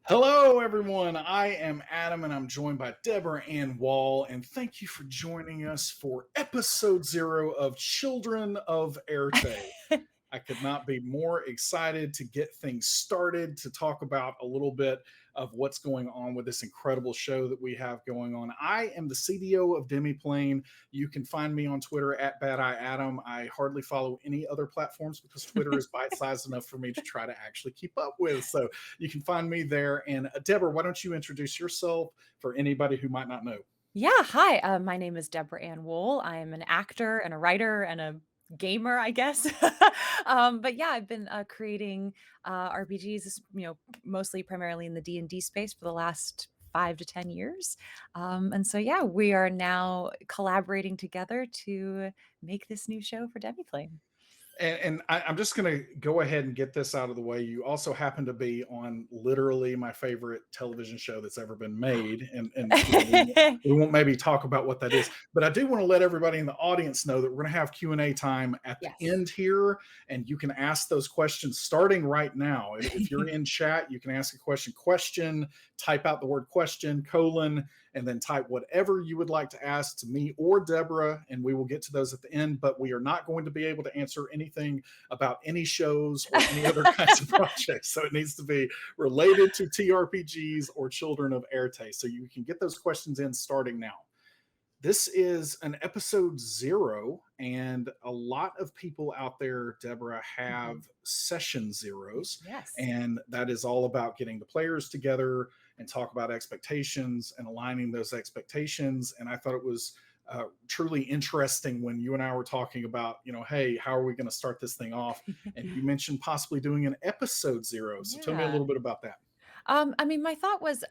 Hello, everyone. I am Adam, and I'm joined by Deborah Ann Woll. And thank you for joining us for episode 0 of Children of Éarte. I could not be more excited to get things started, to talk about a little bit of what's going on with this incredible show that we have going on. I am the CDO of Demiplane. You can find me on Twitter at Bad Eye Adam. I hardly follow any other platforms because Twitter is bite-sized enough for me to try to actually keep up with. So you can find me there. And Deborah, why don't you introduce yourself for anybody who might not know? Yeah, hi. My name is Deborah Ann Woll. I am an actor and a writer and a gamer, I guess. But yeah, I've been creating RPGs, mostly primarily in the D&D space for the last 5 to 10 years. And so yeah, we are now collaborating together to make this new show for Demiplane. I'm just going to go ahead and get this out of the way. You also happen to be on literally my favorite television show that's ever been made, we won't maybe talk about what that is, but I do want to let everybody in the audience know that we're going to have Q&A time at the Yes. end here, and you can ask those questions starting right now. If you're in chat, you can ask a question, type out the word question, colon, and then type whatever you would like to ask to me or Deborah, and we will get to those at the end. But we are not going to be able to answer anything about any shows or any other kinds of projects. So it needs to be related to TRPGs or Children of Éarte. So you can get those questions in starting now. This is an episode 0, and a lot of people out there, Deborah, have session zeros, Yes. and that is all about getting the players together and talk about expectations and aligning those expectations. And I thought it was truly interesting when you and I were talking about, hey, how are we going to start this thing off? And you mentioned possibly doing an episode 0. So tell me a Yeah. little bit about that. My thought was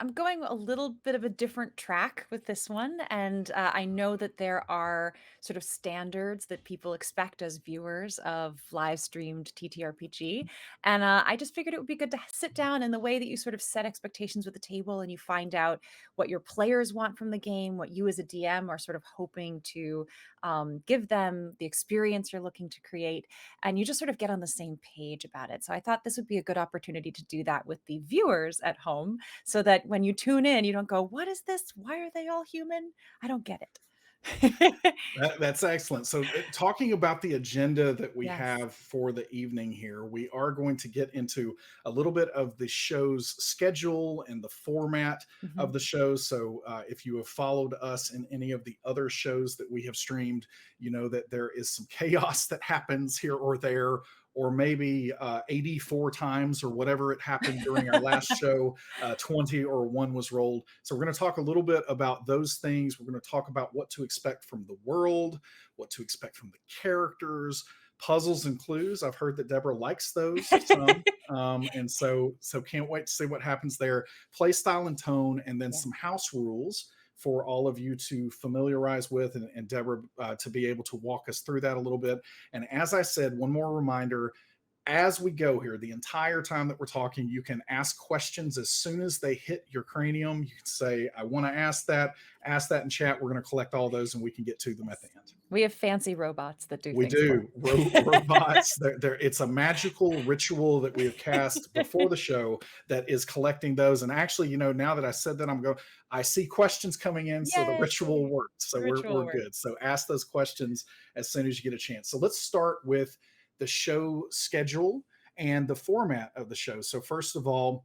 I'm going a little bit of a different track with this one, and I know that there are sort of standards that people expect as viewers of live streamed TTRPG, and I just figured it would be good to sit down in the way that you sort of set expectations with the table, and you find out what your players want from the game, what you as a DM are sort of hoping to give them, the experience you're looking to create, and you just sort of get on the same page about it. So I thought this would be a good opportunity to do that with the viewers at home so that when you tune in, you don't go, "What is this? Why are they all human? I don't get it." That's excellent. So, talking about the agenda that we Yes. have for the evening here, we are going to get into a little bit of the show's schedule and the format of Mhm. the show. So, if you have followed us in any of the other shows that we have streamed, you know that there is some chaos that happens here or there, or maybe 84 times or whatever it happened during our last show, 20 or 1 was rolled. So we're going to talk a little bit about those things. We're going to talk about what to expect from the world, what to expect from the characters, puzzles and clues. I've heard that Deborah likes those some. And so can't wait to see what happens there. Play style and tone, and then Yeah. some house rules for all of you to familiarize with, and Deborah to be able to walk us through that a little bit. And as I said, one more reminder, as we go here, the entire time that we're talking, you can ask questions as soon as they hit your cranium. You can say, I want to ask that in chat. We're going to collect all those and we can get to them at the Yes. end. We have fancy robots that do We things for do. us. Robots. It's a magical ritual that we have cast before the show that is collecting those. And actually, now that I said that, I see questions coming in. So the Yay! ritual worked. So The we're ritual works. good. So ask those questions as soon as you get a chance. So let's start with the show schedule and the format of the show. So, first of all,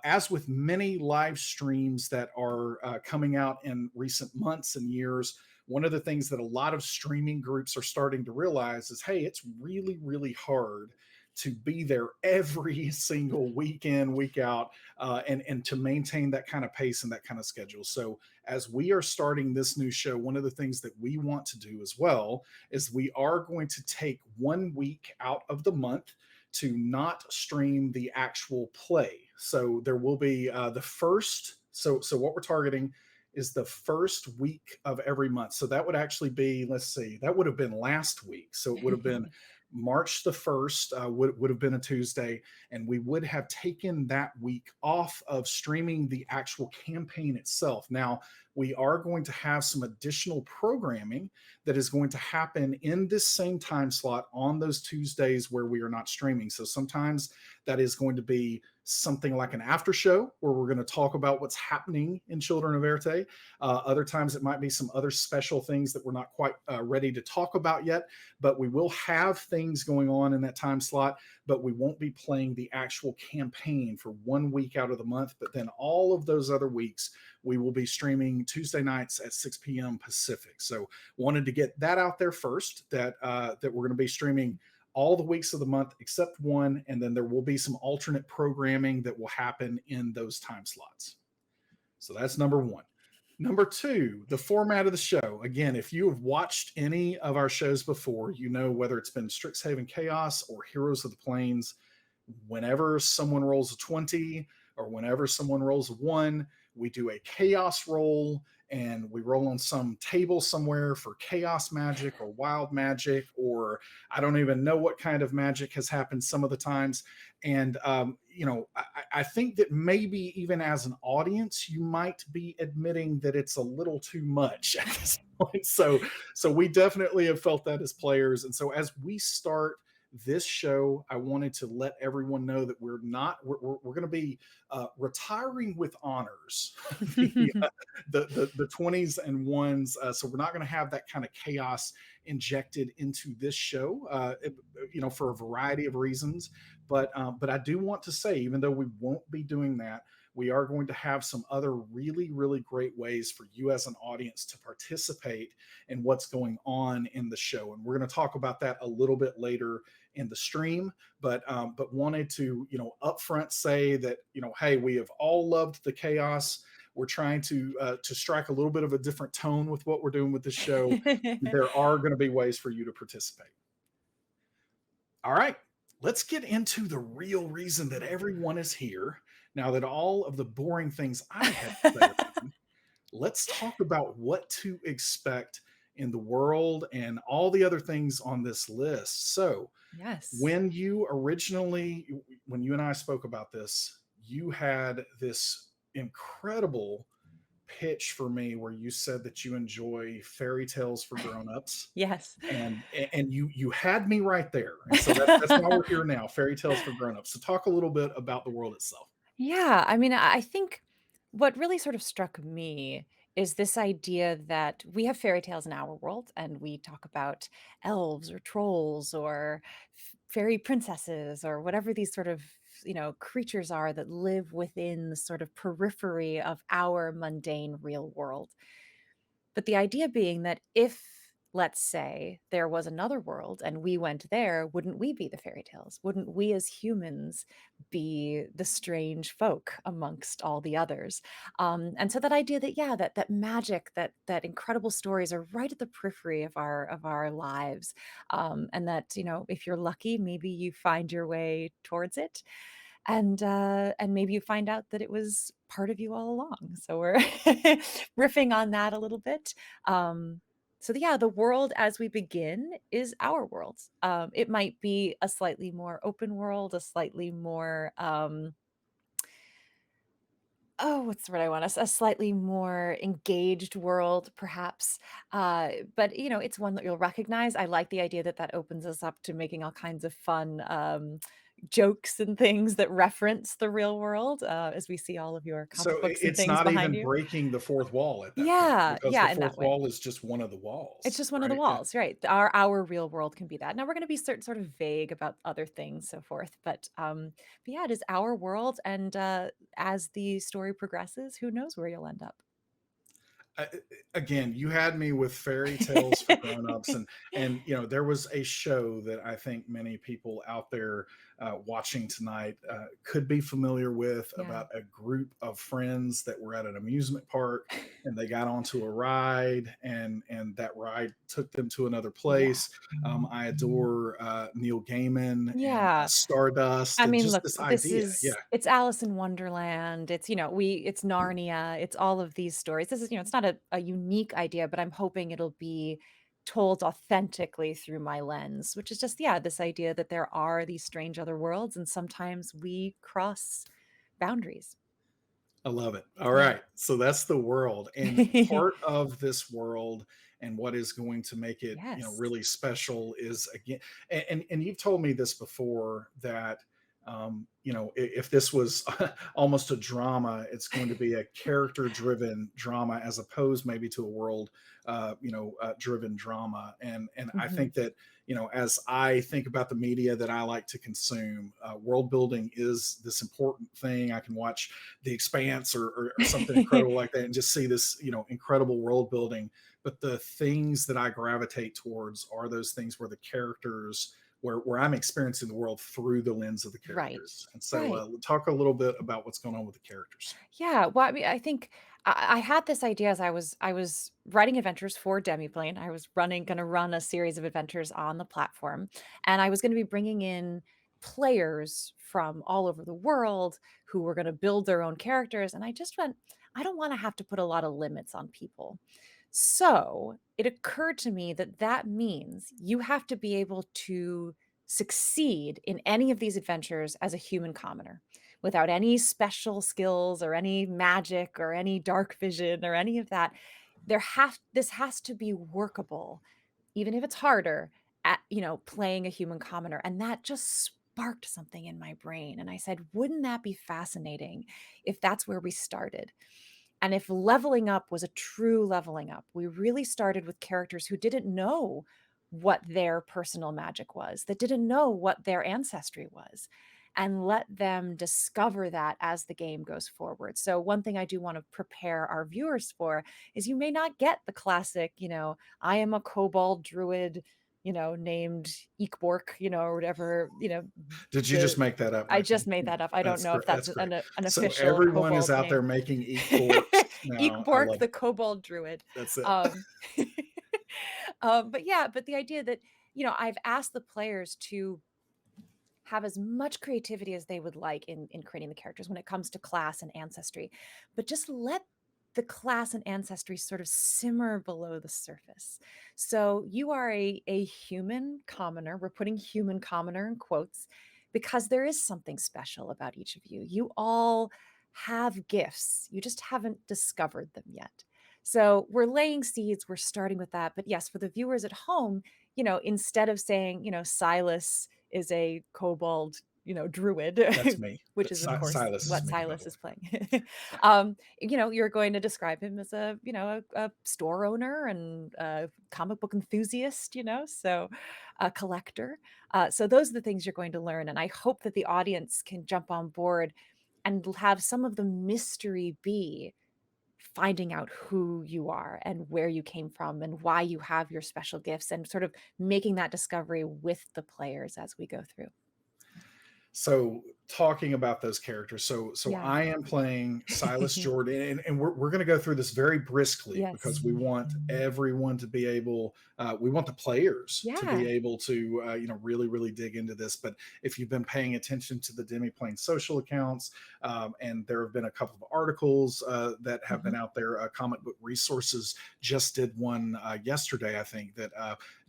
as with many live streams that are coming out in recent months and years, one of the things that a lot of streaming groups are starting to realize is, hey, it's really, really hard to be there every single week in, week out, and to maintain that kind of pace and that kind of schedule. So, as we are starting this new show, one of the things that we want to do as well is we are going to take 1 week out of the month to not stream the actual play. So there will be the first. So what we're targeting is the first week of every month. So that would actually be, let's see, that would have been last week. So it would have been March the 1st, would have been a Tuesday, and we would have taken that week off of streaming the actual campaign itself. Now, we are going to have some additional programming that is going to happen in this same time slot on those Tuesdays where we are not streaming. So sometimes that is going to be something like an after show where we're going to talk about what's happening in Children of Éarte. Other times it might be some other special things that we're not quite ready to talk about yet, but we will have things going on in that time slot, but we won't be playing the actual campaign for 1 week out of the month. But then all of those other weeks, we will be streaming Tuesday nights at 6 p.m. Pacific. So wanted to get that out there first, that that we're going to be streaming all the weeks of the month except one, and then there will be some alternate programming that will happen in those time slots. So that's number one. Number two, the format of the show. Again, if you have watched any of our shows before, you know whether it's been Strixhaven Chaos or Heroes of the Plains, whenever someone rolls a 20 or whenever someone rolls a 1, we do a chaos roll, and we roll on some table somewhere for chaos magic or wild magic, or I don't even know what kind of magic has happened some of the times. And I think that maybe even as an audience, you might be admitting that it's a little too much at this point. So we definitely have felt that as players. And so as we start this show, I wanted to let everyone know that we're going to be retiring with honors the 20s and ones. So we're not going to have that kind of chaos injected into this show, for a variety of reasons. But I do want to say, even though we won't be doing that, we are going to have some other really, really great ways for you as an audience to participate in what's going on in the show. And we're going to talk about that a little bit later in the stream, but wanted to, upfront say that, hey, we have all loved the chaos. We're trying to strike a little bit of a different tone with what we're doing with the show. There are going to be ways for you to participate. All right, let's get into the real reason that everyone is here. Now that all of the boring things I had said, let's talk about what to expect in the world and all the other things on this list. So, yes, when you and I spoke about this, you had this incredible pitch for me where you said that you enjoy fairy tales for grown-ups. yes, And you had me right there. And so that's why we're here now, fairy tales for grown-ups. So talk a little bit about the world itself. Yeah, I mean, I think what really sort of struck me is this idea that we have fairy tales in our world, and we talk about elves or trolls or fairy princesses or whatever these sort of creatures are that live within the sort of periphery of our mundane real world. But the idea being that if, let's say, there was another world and we went there, wouldn't we be the fairy tales? Wouldn't we as humans be the strange folk amongst all the others? And so that idea that, yeah, that magic, that incredible stories are right at the periphery of our lives, and that if you're lucky, maybe you find your way towards it. And maybe you find out that it was part of you all along. So we're riffing on that a little bit. So yeah, the world as we begin is our world. It might be a slightly more open world, a slightly more what's the word I want? A slightly more engaged world, perhaps. But it's one that you'll recognize. I like the idea that opens us up to making all kinds of fun jokes and things that reference the real world, as we see all of your comic So books and it's things not behind even you. breaking the fourth wall at that point, Yeah, because the yeah, in that fourth way. wall is just one of the It's walls, just one of the right? Yeah. walls, right? Our real world can be that. Now we're going to be sort of vague about other things, so forth. But yeah, it is our world, and as the story progresses, who knows where you'll end up. Again, you had me with fairy tales for grown-ups, and there was a show that I think many people out there watching tonight could be familiar with, Yeah. about a group of friends that were at an amusement park, and they got onto a ride, and that ride took them to another Yeah. place. I adore Neil Gaiman and Yeah. Stardust, I and mean, just look, this idea. Yeah. it's Alice in Wonderland. It's Narnia. It's all of these stories. This is, it's not a unique idea, but I'm hoping it'll be told authentically through my lens, which is just, yeah, this idea that there are these strange other worlds and sometimes we cross boundaries. I love it. All Yeah. right. So that's the world. And part of this world and what is going to make it, Yes. really special is again, and you've told me this before that if this was almost a drama, it's going to be a character driven drama as opposed maybe to a world driven drama. And I Mhm. think that as I think about the media that I like to consume, world building is this important thing. I can watch The Expanse or something incredible like that and just see this incredible world building. But the things that I gravitate towards are those things where the characters where I'm experiencing the world through the lens of the Right. characters. And so, Right. talk a little bit about what's going on with the characters. Yeah, well, I mean, I think I had this idea as I was writing adventures for Demiplane. I was gonna run a series of adventures on the platform, and I was gonna be bringing in players from all over the world who were gonna build their own characters, and I just went, I don't wanna have to put a lot of limits on people. So, it occurred to me that that means you have to be able to succeed in any of these adventures as a human commoner without any special skills or any magic or any dark vision or any of that. This has to be workable, even if it's harder at, playing a human commoner. And that just sparked something in my brain. And I said, wouldn't that be fascinating if that's where we started? And if leveling up was a true leveling up, we really started with characters who didn't know what their personal magic was, that didn't know what their ancestry was, and let them discover that as the game goes forward. So, one thing I do want to prepare our viewers for is you may not get the classic, I am a kobold druid, named Eekbork, or whatever, Did you just the make that up I by just chance? made that up. I don't That's know if great. that's That's great. an So official everyone is kobold out there name. making eek borks now. I Eekbork, love the it. kobold druid. That's it. Um, but yeah, but the idea that, I've asked the players to have as much creativity as they would like in creating the characters when it comes to class and ancestry, but just let the class and ancestry sort of simmer below the surface. So you are a human commoner. We're putting human commoner in quotes because there is something special about each of you. You all have gifts. You just haven't discovered them yet. So we're laying seeds, we're starting with that. But yes, for the viewers at home, instead of saying, Silas is a kobold, druid, That's me. which is of course Silas is what me, by Silas the way. is playing. You're going to describe him as a store owner and a comic book enthusiast, so a collector. So those are the things you're going to learn. And I hope that the audience can jump on board and have some of the mystery be finding out who you are and where you came from and why you have your special gifts and sort of making that discovery with the players as we go through. So talking about those characters, so Yeah. I am playing Silas Jordan, and we're going to go through this very briskly Yes. because we want everyone to be able, we want the players to be Yeah. able to, really dig into this. But if you've been paying attention to the Demiplane social accounts, and there have been a couple of articles that have been Mhm. out there, Comic Book Resources just did one yesterday, I think, that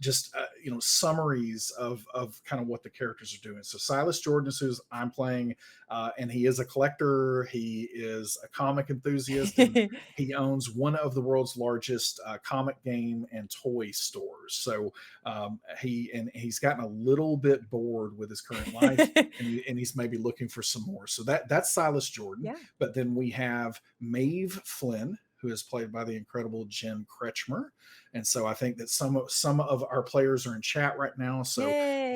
just summaries of kind of what the characters are doing. So Silas Jordan is who I'm playing, and he is a collector. He is a comic enthusiast, and he owns one of the world's largest comic game and toy stores. So he's gotten a little bit bored with his current life, and he's maybe looking for some more. So that's Silas Jordan. Yeah. But then we have Maeve Flynn, who is played by the incredible Jen Kretchmer. And so I think that some of our players are in chat right now. So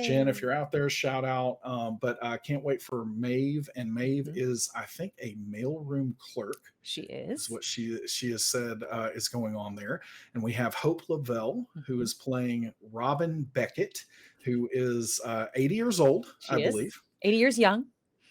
Jen, if Yay. you're out there, shout out. But I can't wait for Maeve. And Maeve Mhm. is, I think, a mailroom clerk. She Is is. what she has said is going on there. And we have Hope LaVelle, who Mhm. is playing Robin Beckett, who is 80 years old, I She is believe. 80 years young.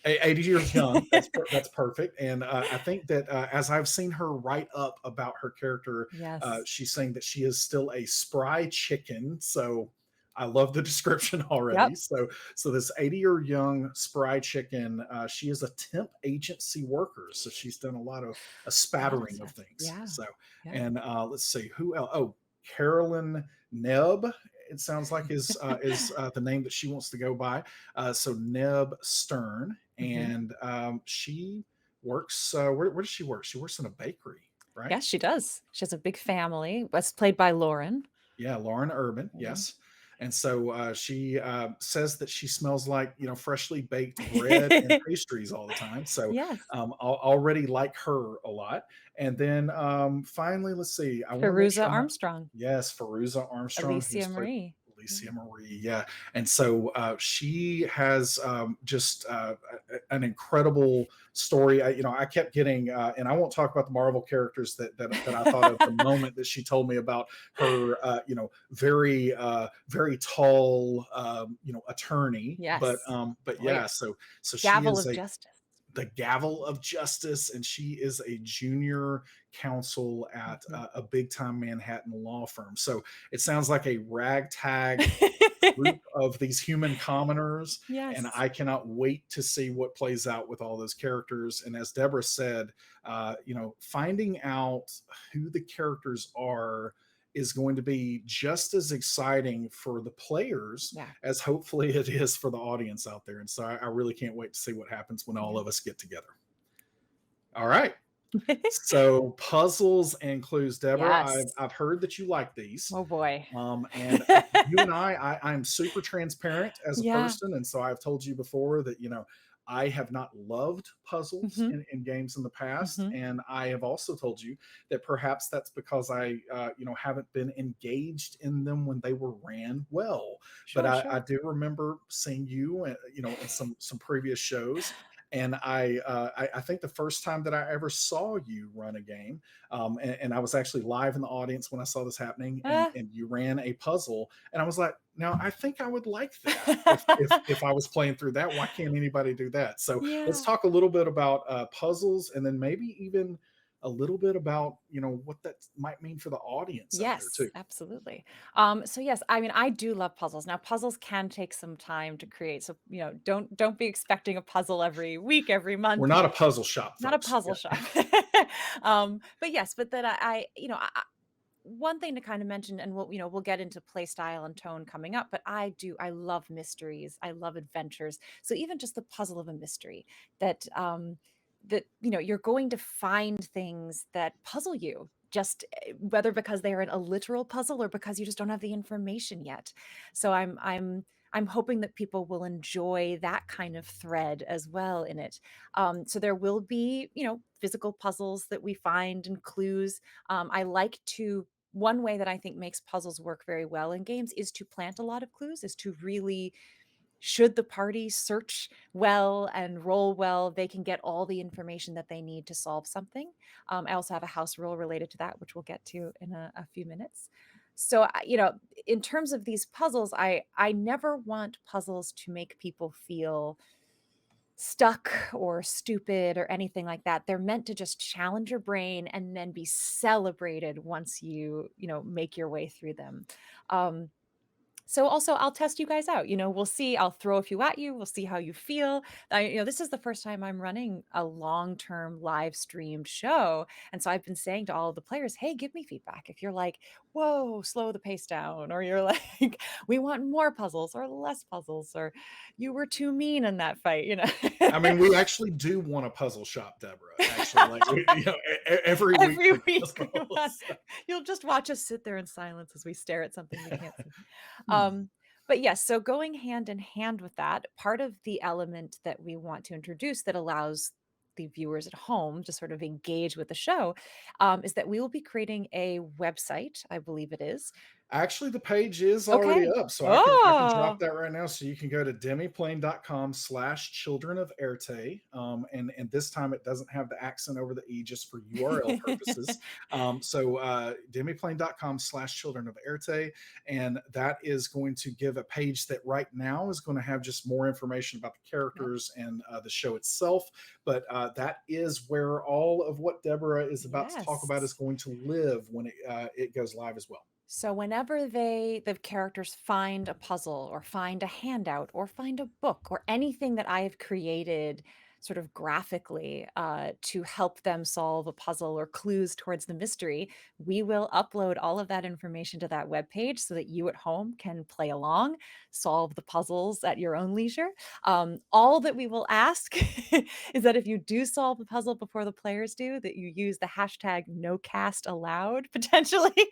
80 years young. That's perfect. And I think that as I've seen her write up about her character, Yes. she's saying that she is still a spry chicken. So I love the description already. Yep. So this 80-year young spry chicken, she is a temp agency worker. So she's done a lot of a A lot of spattering of stuff. things. Yeah. So Yeah. and let's see who else. Oh, Carolyn Nebb. It sounds like is the name that she wants to go by. So Neb Stern, Mhm. and she works. Where does she work? She works in a bakery, right? Yes, she does. She has a big family. Was played by Lauren. Yeah, Lauren Urban, Mhm. yes. And so she says that she smells like, freshly baked bread and pastries all the time. So Yes. already like her a lot. And then finally, let's see. I want to make Fairuza sure I'm not. Armstrong. Yes, Fairuza Armstrong, who's Alicia played Marie. Yeah. Alicia Marie. Yeah. And so she has just an incredible story. I kept getting, and I won't talk about the Marvel characters that I thought of the moment that she told me about her, very tall, attorney. But Yes. yeah, Lawyer. so she Gavel is of justice. the gavel of justice, and she is a junior counsel at Mhm. a big time Manhattan law firm. So it sounds like a ragtag group of these human commoners, and Yes. I cannot wait to see what plays out with all those characters. And as Deborah said, finding out who the characters are is going to be just as exciting for the players Yeah. as hopefully it is for the audience out there. And so I really can't wait to see what happens when all Yeah. of us get together. All right. So puzzles and clues, Deborah. I've Yes. I've heard that you like these. Oh boy. And you and I'm super transparent as a Yeah. person, and so I've told you before that I have not loved puzzles Mhm. in games in the past, Mhm. and I have also told you that perhaps that's because I haven't been engaged in them when they were ran well. But Sure, I sure. do remember seeing you, in some previous shows. And I think the first time that I ever saw you run a game, and I was actually live in the audience when I saw this happening, and Ah. you ran a puzzle, and I was like, now I think I would like that if I was playing through that. Why can't anybody do that? So let's Yeah. talk a little bit about puzzles, and then maybe even a little bit about what that might mean for the audience out there Yes, too. absolutely. So yes, I mean, I do love puzzles. Now, puzzles can take some time to create. So, don't be expecting a puzzle every week, every We're month. not a puzzle shop, Not a folks. puzzle Yeah. shop. But yes, but that one thing to kind of mention, and we'll get into play style and tone coming up, but I love mysteries. I love adventures. So even just the puzzle of a mystery that you're going to find things that puzzle you, just whether because they're a literal puzzle or because you just don't have the information yet. So I'm hoping that people will enjoy that kind of thread as well in it. So there will be, physical puzzles that we find and clues. I like to One way that I think makes puzzles work very well in games is to plant a lot of clues, is to really, should the party search well and roll well, they can get all the information that they need to solve something. I also have a house rule related to that, which we'll get to in a few minutes. So, in terms of these puzzles, I never want puzzles to make people feel stuck or stupid or anything like that. They're meant to just challenge your brain and then be celebrated once make your way through them. Um, so also I'll test you guys out. We'll see. I'll throw a few at you. We'll see how you feel. This is the first time I'm running a long-term live streamed show. And so I've been saying to all of the players, hey, give me feedback. If you're like, whoa, slow the pace down, or you're like, we want more puzzles or less puzzles, or you were too mean in that fight. I mean, we actually do want a puzzle shop, Deborah. Actually, like every week Every for week we want, puzzles. you'll just watch us sit there in silence as we stare at something we can't see. Hmm. But yes, so going hand in hand with that, part of the element that we want to introduce that allows the viewers at home to sort of engage with the show, is that we will be creating a website, I believe it is. Actually, the page is already Okay. up, so I can drop Oh, that right now. So you can go to demiplane.com/children of Éarte. And this time it doesn't have the accent over the E just for URL purposes. So demiplane.com/children of Éarte. And that is going to give a page that right now is going to have just more information about the yep. characters and the show itself. But that is where all of what Deborah is about to talk about is Yes. going to live when it goes live as well. So whenever the characters find a puzzle or find a handout or find a book or anything that I have created sort of graphically to help them solve a puzzle or clues towards the mystery, we will upload all of that information to that web page so that you at home can play along, solve the puzzles at your own leisure. All that we will ask is that if you do solve the puzzle before the players do, that you use the hashtag #NoCastAllowed potentially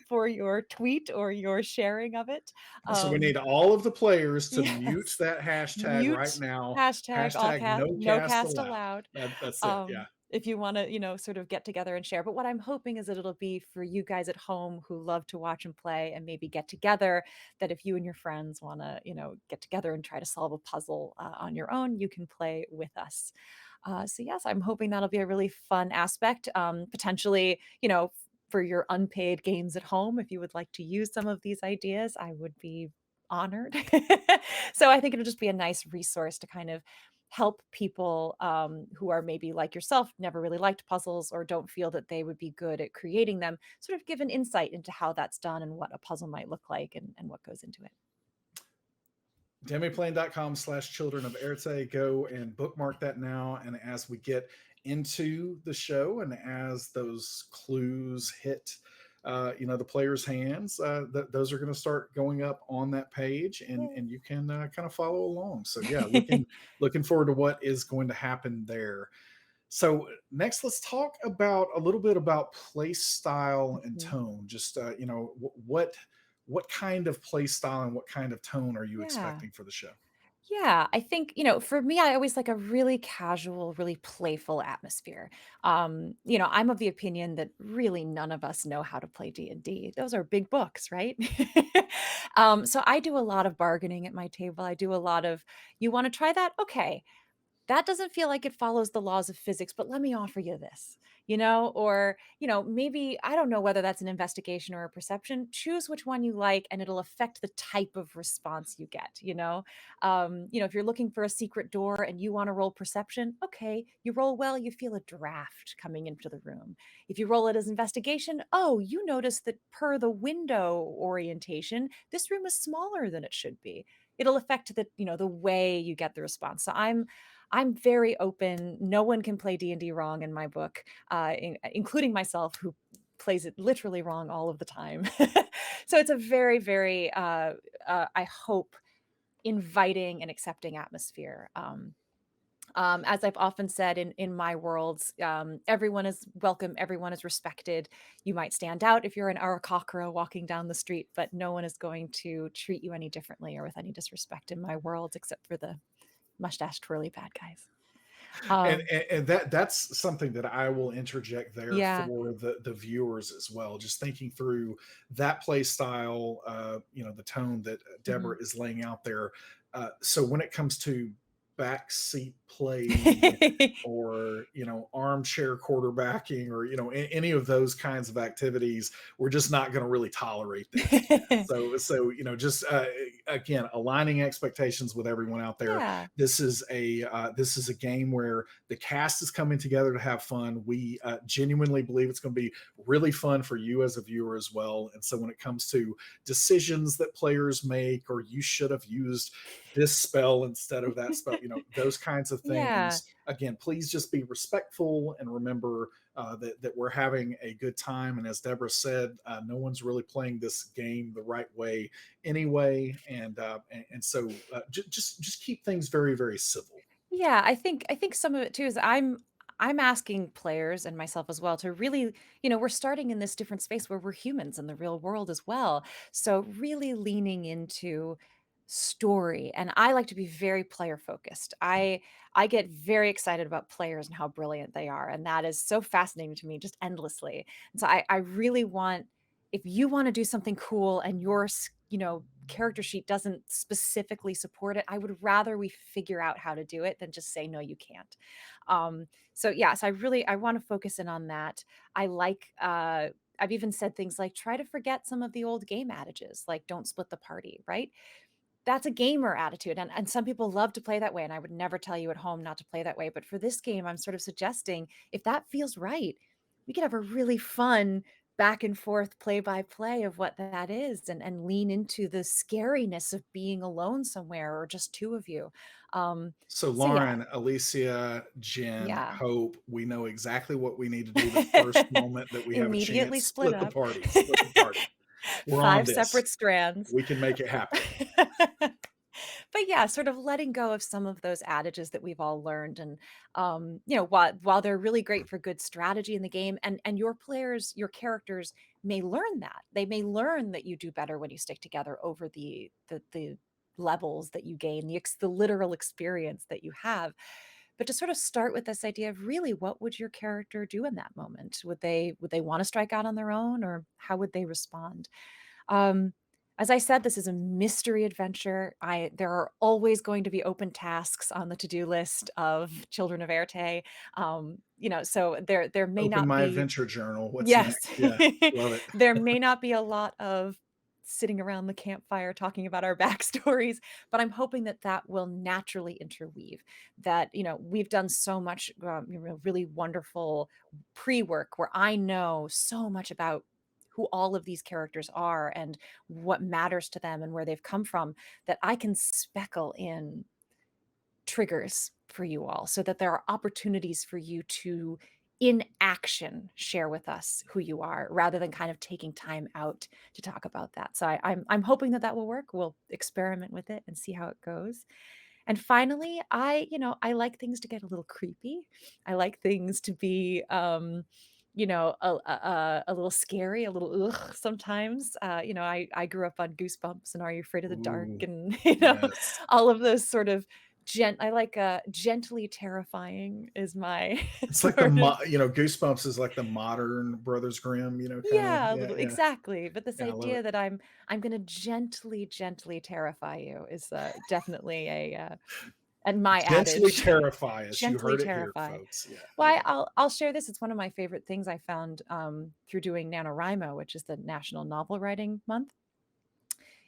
for your tweet or your sharing of it. So we Um, need all of the players to mute yes, that hashtag right mute now. hashtag all Hashtag cast, no no cast cast allowed. allowed. That's it. Yeah. If you want to, sort of get together and share. But what I'm hoping is that it'll be for you guys at home who love to watch and play and maybe get together, that if you and your friends want to, get together and try to solve a puzzle on your own, you can play with us. So yes, I'm hoping that'll be a really fun aspect. Potentially, for your unpaid games at home, if you would like to use some of these ideas, I would be honored. So I think it'll just be a nice resource to kind of help people who are maybe like yourself, never really liked puzzles or don't feel that they would be good at creating them, sort of give an insight into how that's done and what a puzzle might look like and what goes into it. Demiplane.com/children of Éarte. Go and bookmark that now. And as we get into the show and as those clues hit, the players' hands, those are going to start going up on that page, and you can kind of follow along. So yeah, looking forward to what is going to happen there. So next, let's talk about a little bit about play style and Mhm. tone. Just what kind of play style and what kind of tone are you Yeah. expecting for the show? Yeah, I think, for me, I always like a really casual, really playful atmosphere. I'm of the opinion that really none of us know how to play D&D. Those are big books, right? So I do a lot of bargaining at my table. I do a lot of, you want to try that? Okay, that doesn't feel like it follows the laws of physics, but let me offer you this, or, maybe I don't know whether that's an investigation or a perception. Choose which one you like, and it'll affect the type of response you get, if you're looking for a secret door and you want to roll perception, okay, you roll well, you feel a draft coming into the room. If you roll it as investigation, oh, you notice that per the window orientation, this room is smaller than it should be. It'll affect the way you get the response. So I'm very open. No one can play D&D wrong in my book, including myself, who plays it literally wrong all of the time. So it's a very, very, I hope, inviting and accepting atmosphere. As I've often said in my worlds, everyone is welcome, everyone is respected. You might stand out if you're an Arakakra walking down the street, but no one is going to treat you any differently or with any disrespect in my world, except for the mustache twirly bad guys. and, Um, and and that's something that I will interject there yeah. for the viewers as well. Just thinking through that play style, the tone that Mhm. Deborah is laying out there. So when it comes to backseat play or armchair quarterbacking or any of those kinds of activities, we're just not going to really tolerate that again. So just again, aligning expectations with everyone out there. Yeah. This is a game where the cast is coming together to have fun. We genuinely believe it's going to be really fun for you as a viewer as well. And so when it comes to decisions that players make, or you should have used this spell instead of that spell, those kinds of Yeah. things. Again, please just be respectful and remember that we're having a good time. And as Deborah said, no one's really playing this game the right way anyway. And so just keep things very, very civil. Yeah, I think some of it too is I'm asking players and myself as well to really, we're starting in this different space where we're humans in the real world as well. So really leaning into story, and I like to be very player focused. I get very excited about players and how brilliant they are, and that is so fascinating to me just endlessly. And so I really want, if you want to do something cool and your character sheet doesn't specifically support it, I would rather we figure out how to do it than just say no, you can't. So yes, I want to focus in on that. I like I've even said things like try to forget some of the old game adages, like don't split the party, right? That's a gamer attitude, and some people love to play that way, and I would never tell you at home not to play that way, but for this game, I'm sort of suggesting if that feels right, we could have a really fun back and forth play by play of what that is, and lean into the scariness of being alone somewhere or just two of you. So So yeah, Lauren, Alicia, Jen, yeah. Hope, we know exactly what we need to do the first moment that we have a Immediately chance. split Split the up. party. Split the party. We're on 5 this. separate strands. We can make it happen. But yeah, sort of letting go of some of those adages that we've all learned, and you know, while they're really great for good strategy in the game, and your players, your characters may learn that. They may learn that you do better when you stick together over the levels that you gain, the literal experience that you have. But to sort of start with this idea of really what would your character do in that moment? Would they want to strike out on their own, or how would they respond? Um, as I said, this is a mystery adventure. There are always going to be open tasks on the to-do list of Children of Éarte. You know, so there may Open not my be. adventure journal. What's Yes. next? Yeah. Love it. There may not be a lot of sitting around the campfire talking about our backstories, but I'm hoping that that will naturally interweave. That, you know, we've done so much, you know, really wonderful pre-work where I know so much about who all of these characters are and what matters to them and where they've come from, that I can speckle in triggers for you all so that there are opportunities for you to in action share with us who you are rather than kind of taking time out to talk about that. So I'm hoping that that will work. We'll experiment with it and see how it goes. And finally, you know, I like things to get a little creepy. I like things to be you know, a little scary, a little ugh sometimes. You know, I grew up on Goosebumps and Are You Afraid of the Dark, Ooh, and you know, yes. all of those sort of I like gently terrifying is my It's like sort of. Goosebumps is like the modern Brothers Grimm, kind of. Yeah, a Yeah, little yeah. exactly, but this Yeah, I love it. idea that I'm gonna gently, gently terrify you is definitely a and my Gently adage. terrify us. You Gently heard it here, terrify. folks. Yeah, Well, yeah. I'll share this. It's one of my favorite things I found through doing NaNoWriMo, which is the National Novel Writing Month.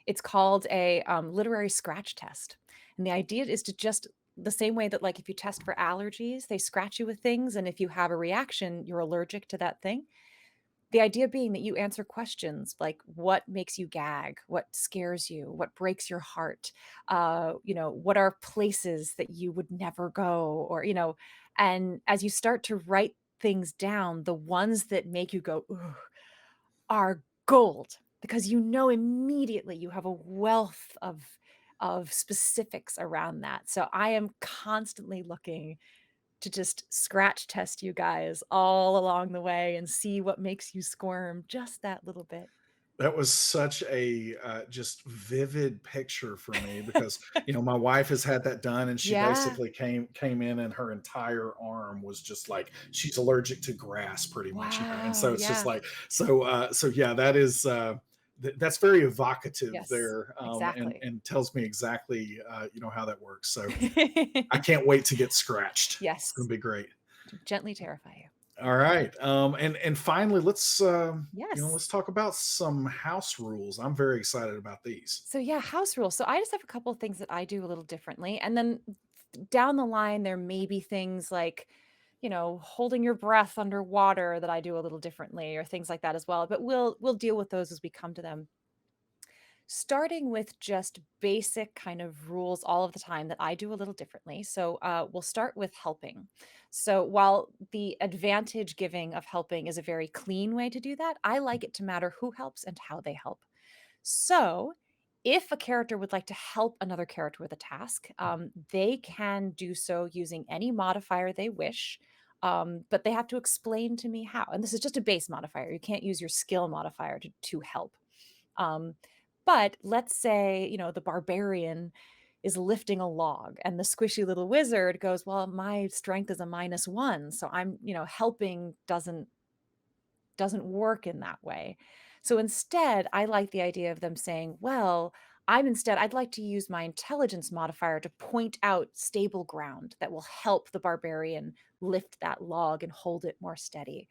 It's called a literary scratch test, and the idea is to just the same way that, like, if you test for allergies, they scratch you with things, and if you have a reaction, you're allergic to that thing. The idea being that you answer questions like what makes you gag, what scares you, what breaks your heart, you know, what are places that you would never go, or, you know, and as you start to write things down, the ones that make you go, "Ooh," are gold because you know immediately you have a wealth of specifics around that. So I am constantly looking to just scratch test you guys all along the way and see what makes you squirm just that little bit. That was such a just vivid picture for me because my wife has had that done, and she Yeah. basically came in, and her entire arm was just like she's allergic to grass, pretty much, and Wow, so it's just yeah. like so yeah, that is that's very evocative Yes, there, and exactly. tells me exactly how that works. So I can't wait to get scratched. It's going Yes, to be great. gently terrify you. All right. And finally, let's Yes. talk about some house rules. I'm very excited about these. So yeah, house rules. So I just have a couple of things that I do a little differently. And then down the line, there may be things like, you know, holding your breath underwater that I do a little differently or things like that as well. But we'll deal with those as we come to them. Starting with just basic kind of rules all of the time that I do a little differently. So we'll start with helping. So while the advantage giving of helping is a very clean way to do that, I like it to matter who helps and how they help. So, if a character would like to help another character with a task, they can do so using any modifier they wish, but they have to explain to me how. And this is just a base modifier. You can't use your skill modifier to help. Um, but let's say, you know, the barbarian is lifting a log and the squishy little wizard goes, well, my strength is a -1. So I'm, you know, helping doesn't work in that way. So instead, I like the idea of them saying, well, I'd like to use my intelligence modifier to point out stable ground that will help the barbarian lift that log and hold it more steady.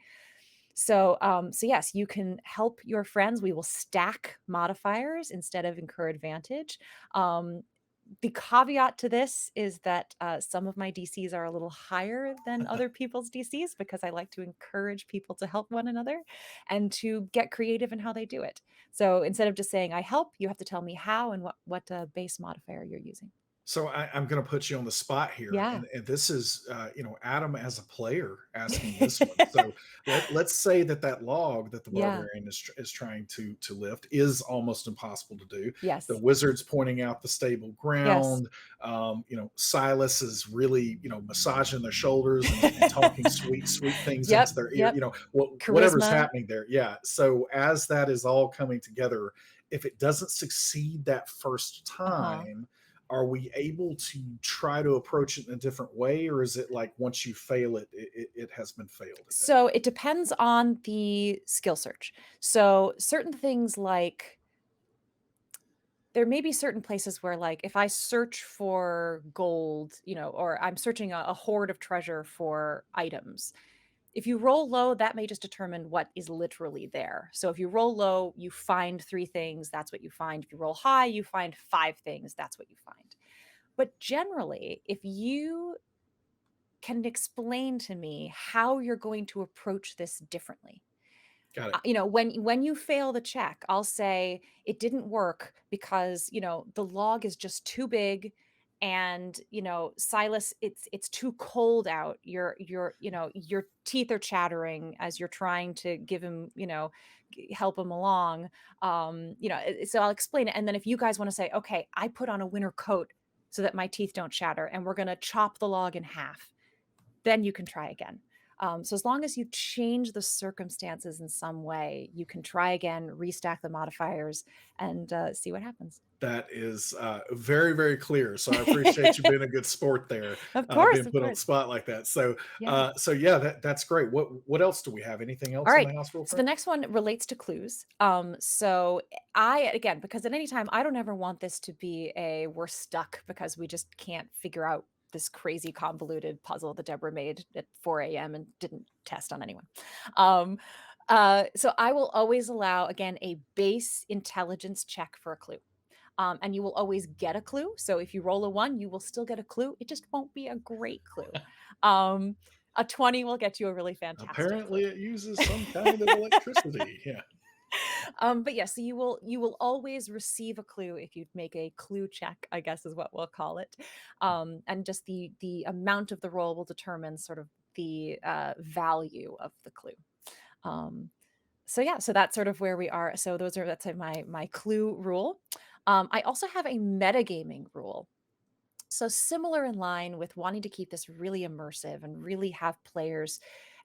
So yes, you can help your friends. We will stack modifiers instead of incur advantage. Um, The caveat to this is that some of my DCs are a little higher than other people's DCs because I like to encourage people to help one another and to get creative in how they do it. So instead of just saying I help, you have to tell me how and what base modifier you're using. So I'm going to put you on the spot here, Yeah. and this is Adam as a player asking this one. So let's say that log that the Yeah. barbarian is trying to lift is almost impossible to do. The Yes. wizard's pointing out the stable Yes. ground. Silas is really massaging their shoulders and talking sweet things into Yep. their ear. Yep. Whatever's Charisma. happening there. Yeah. So as that is all coming together, if it doesn't succeed that first Uh-huh. time, are we able to try to approach it in a different way, or is it like once you fail it has been failed at that So point? it depends on the skill search. So certain things like there may be certain places where like if I search for gold, or I'm searching a hoard of treasure for items. If you roll low, that may just determine what is literally there. So if you roll low, you find 3 things, that's what you find. If you roll high, you find 5 things, that's what you find. But generally, if you can explain to me how you're going to approach this differently. Got it. When you fail the check, I'll say it didn't work because, the log is just too big and, Silas, it's too cold out. Your teeth are chattering as you're trying to give him, help him along. So I'll explain it. And then if you guys want to say, okay, I put on a winter coat so that my teeth don't chatter and we're going to chop the log in half, then you can try again. So as long as you change the circumstances in some way, you can try again, restack the modifiers, and see what happens. That is very, very clear. So I appreciate you being a good sport there, Of course, being of put on the course. spot like that. So, Yeah. yeah, that's great. What else do we have? Anything All else on the right. house, real So the quick? next one relates to clues. So I again, because at any time I don't ever want this to be a we're stuck because we just can't figure out this crazy convoluted puzzle that Deborah made at 4 a.m. and didn't test on anyone. Um, so I will always allow again a base intelligence check for a clue. And you will always get a clue. So if you roll a 1, you will still get a clue. It just won't be a great clue. Um, a 20 will get you a really fantastic clue. Apparently, it uses some kind of electricity. Yeah. But yes, so you will always receive a clue if you make a clue check, I guess is what we'll call it. And just the amount of the roll will determine sort of the value of the clue. Um, so yeah, so that's sort of where we are. So that's my clue rule. I also have a metagaming rule. So similar in line with wanting to keep this really immersive and really have players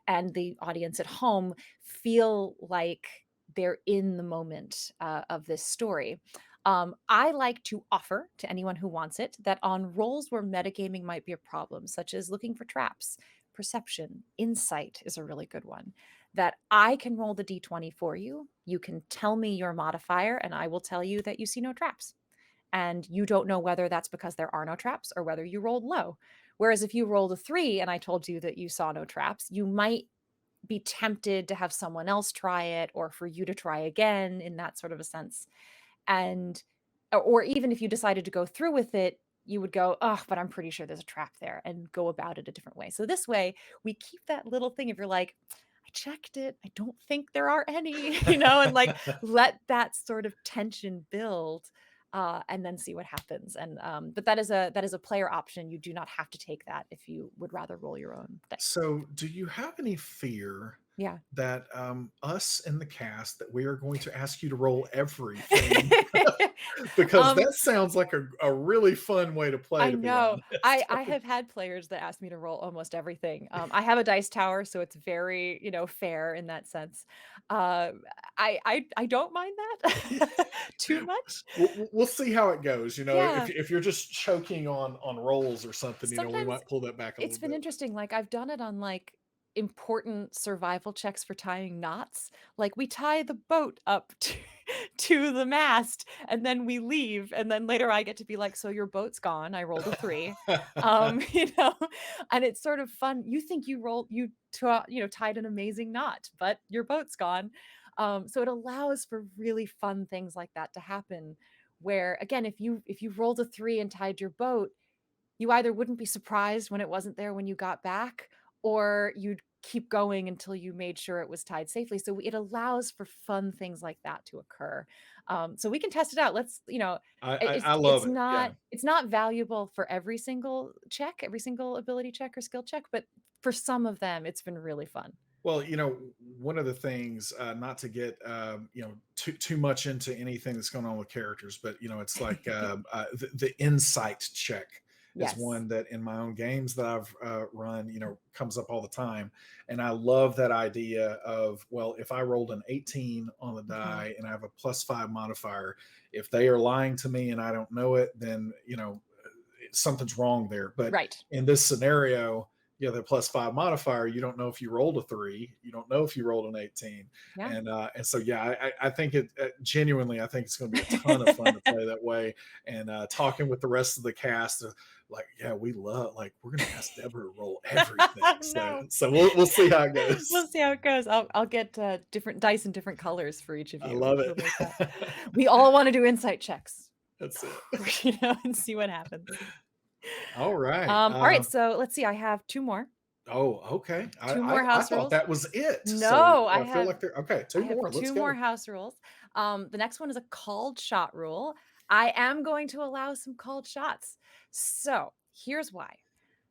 and the audience at home feel like they're in the moment of this story. I like to offer to anyone who wants it that on roles where metagaming might be a problem, such as looking for traps, perception, insight is a really good one. That I can roll the d20 for you. You can tell me your modifier, and I will tell you that you see no traps and you don't know whether that's because there are no traps or whether you rolled low. Whereas if you rolled a 3 and I told you that you saw no traps, you might be tempted to have someone else try it or for you to try again in that sort of a sense. And or even if you decided to go through with it, you would go, oh, but I'm pretty sure there's a trap there and go about it a different way. So this way, we keep that little thing if you're like, I checked it. I don't think there are any, and like let that sort of tension build and then see what happens. And but that is a player option. You do not have to take that if you would rather roll your own dice. So, do you have any fear Yeah. that us in the cast that we are going to ask you to roll everything? Because um that sounds like a really fun way to play, I to be know. honest. I have had players that ask me to roll almost everything. I have a dice tower, so it's very, fair in that sense. Um, I don't mind that too much. We'll see how it goes. If Yeah. if you're just choking on rolls or something, we Sometimes might pull that back a it's little been bit. interesting, like, I've done it on, like, important survival checks for tying knots. Like, we tie the boat up to the mast, and then we leave, and then later I get to be like, "So your boat's gone, I rolled a 3." You know, and it's sort of fun. You think tied an amazing knot, but your boat's gone. So it allows for really fun things like that to happen where again, if you rolled a 3 and tied your boat, you either wouldn't be surprised when it wasn't there when you got back, or you'd keep going until you made sure it was tied safely. So it allows for fun things like that to occur. So we can test it out. Let's, I love it. Yeah. it's not valuable for every single check, every single ability check or skill check, but for some of them, it's been really fun. Well, one of the things, not to get too much into anything that's going on with characters, but it's like the insight check is Yes. one that in my own games that I've run, comes up all the time, and I love that idea of, well, if I rolled an 18 on the Mhm. die and I have a +5 modifier, if they are lying to me and I don't know it, then something's wrong there. But Right. in this scenario, the +5 modifier, you don't know if you rolled a 3, you don't know if you rolled an 18, Yeah. and so yeah, I think it genuinely, I think it's going to be a ton of fun to play that way, and talking with the rest of the cast, like, yeah, we love, like, we're going to ask Deborah to roll everything, so No. we'll see how it goes. We'll see how it goes. I'll get different dice in different colors for each of I you. love We'll make that. it. We all want to do insight checks, That's it. and see what happens. All right. All right, so let's see. I have two more. Oh, okay. Two more I house thought rules. that was it. So No, I feel like they're okay. I Two have more. Let's two more go. house rules. The next one is a called shot rule. I am going to allow some called shots. So here's why.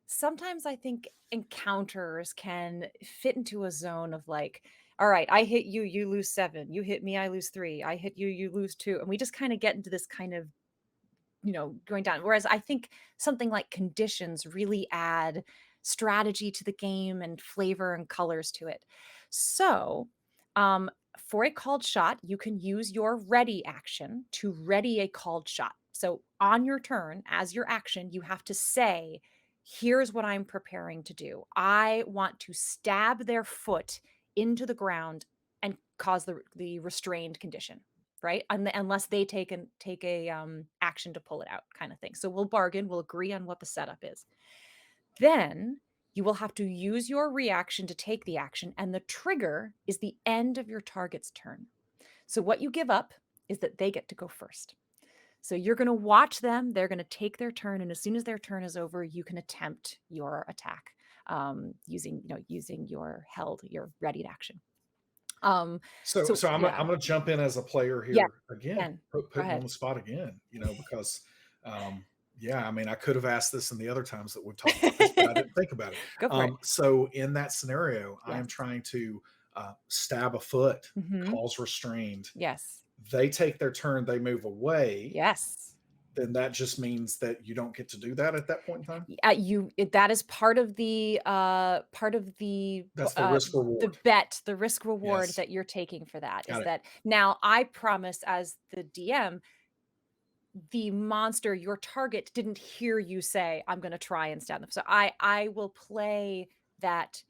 Sometimes I think encounters can fit into a zone of like, all right, I hit you, you lose 7. You hit me, I lose 3. I hit you, you lose 2. And we just kind of get into this kind of, going down. Whereas I think something like conditions really add strategy to the game and flavor and colors to it. So, for a called shot, you can use your ready action to ready a called shot. So, on your turn, as your action, you have to say, here's what I'm preparing to do. I want to stab their foot into the ground and cause the restrained condition, right? Unless they take a action to pull it out, kind of thing. So we'll bargain, we'll agree on what the setup is. Then you will have to use your reaction to take the action, and the trigger is the end of your target's turn. So what you give up is that they get to go first. So you're going to watch them, they're going to take their turn, and as soon as their turn is over, you can attempt your attack using your readied action. So So I'm yeah, I'm gonna jump in as a player yeah, here again, again, go putting you on ahead. the spot again, because yeah, I mean, I could have asked this in the other times that we've talked about this, but I didn't think about it. Go for it. So in that scenario, I am Yes. trying to stab a foot, Mhm. calls restrained. Yes. They take their turn, they move away. Yes. Then that just means that you don't get to do that at that point in time. That is That's the risk the reward. bet, the risk reward Yes, that you're taking for that is got it. that now I promise as the DM, the monster, your target didn't hear you say, I'm gonna try and stab them. So I will play that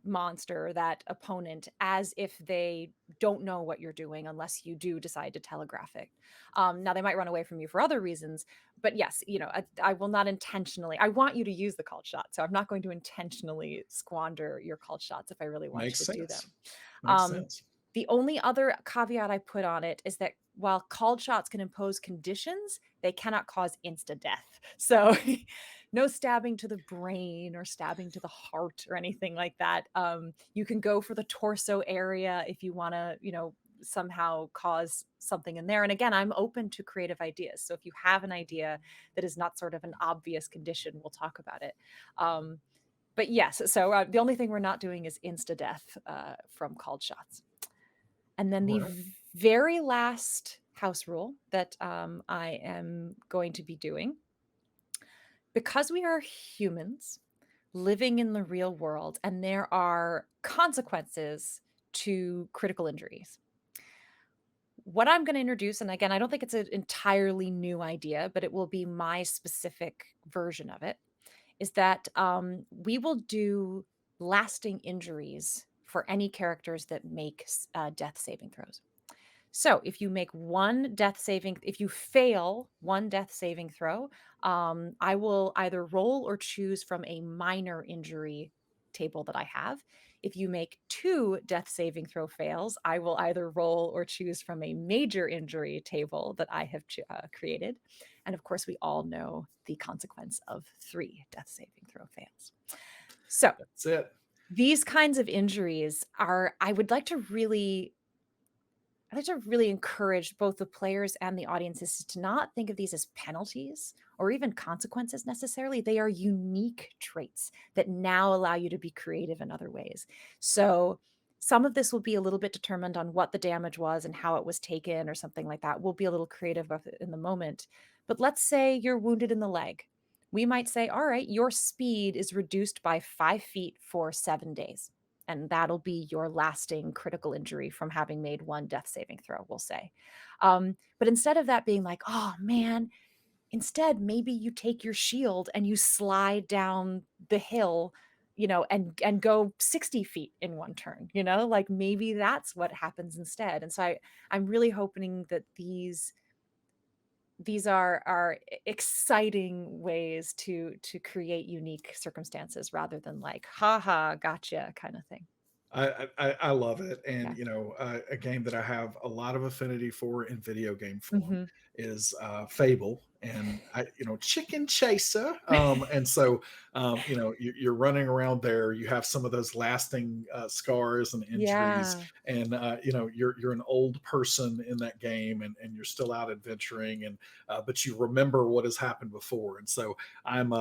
monster, that opponent, as if they don't know what you're doing unless you do decide to telegraph it. Now they might run away from you for other reasons, but yes, I will not intentionally. I want you to use the called shot, so I'm not going to intentionally squander your called shots if I really want Makes you to do sense. them. Makes Um, sense. the only other caveat I put on it is that while called shots can impose conditions, they cannot cause insta death. So no stabbing to the brain or stabbing to the heart or anything like that. You can go for the torso area if you want to, somehow cause something in there. And again, I'm open to creative ideas. So if you have an idea that is not sort of an obvious condition, we'll talk about it. But yes, so the only thing we're not doing is insta death from called shots. And then All the right. very last house rule that I am going to be doing, because we are humans living in the real world and there are consequences to critical injuries. What I'm going to introduce, and again, I don't think it's an entirely new idea, but it will be my specific version of it, is that we will do lasting injuries for any characters that make death saving throws. So if you if you fail one death saving throw, I will either roll or choose from a minor injury table that I have. If you make 2 death saving throw fails, I will either roll or choose from a major injury table that I have created. And of course, we all know the consequence of 3 death saving throw fails. So That's it. these kinds of injuries are, I'd like to really encourage both the players and the audiences to not think of these as penalties or even consequences necessarily. They are unique traits that now allow you to be creative in other ways. So some of this will be a little bit determined on what the damage was and how it was taken or something like that. We'll be a little creative in the moment. But let's say you're wounded in the leg. We might say, all right, your speed is reduced by 5 feet for 7 days. And that'll be your lasting critical injury from having made 1 death saving throw, we'll say. But instead of that being like, oh man, instead, maybe you take your shield and you slide down the hill, and go 60 feet in 1 turn, like maybe that's what happens instead. And so I'm really hoping that these are exciting ways to create unique circumstances rather than like, haha, gotcha kind of thing. I love it, Yeah. and a game that I have a lot of affinity for in video game form Hmm. is Fable, and Chicken Chaser, and so you're running around there. You have some of those lasting scars and injuries, Yeah. and you're an old person in that game, and you're still out adventuring, and but you remember what has happened before, and so I'm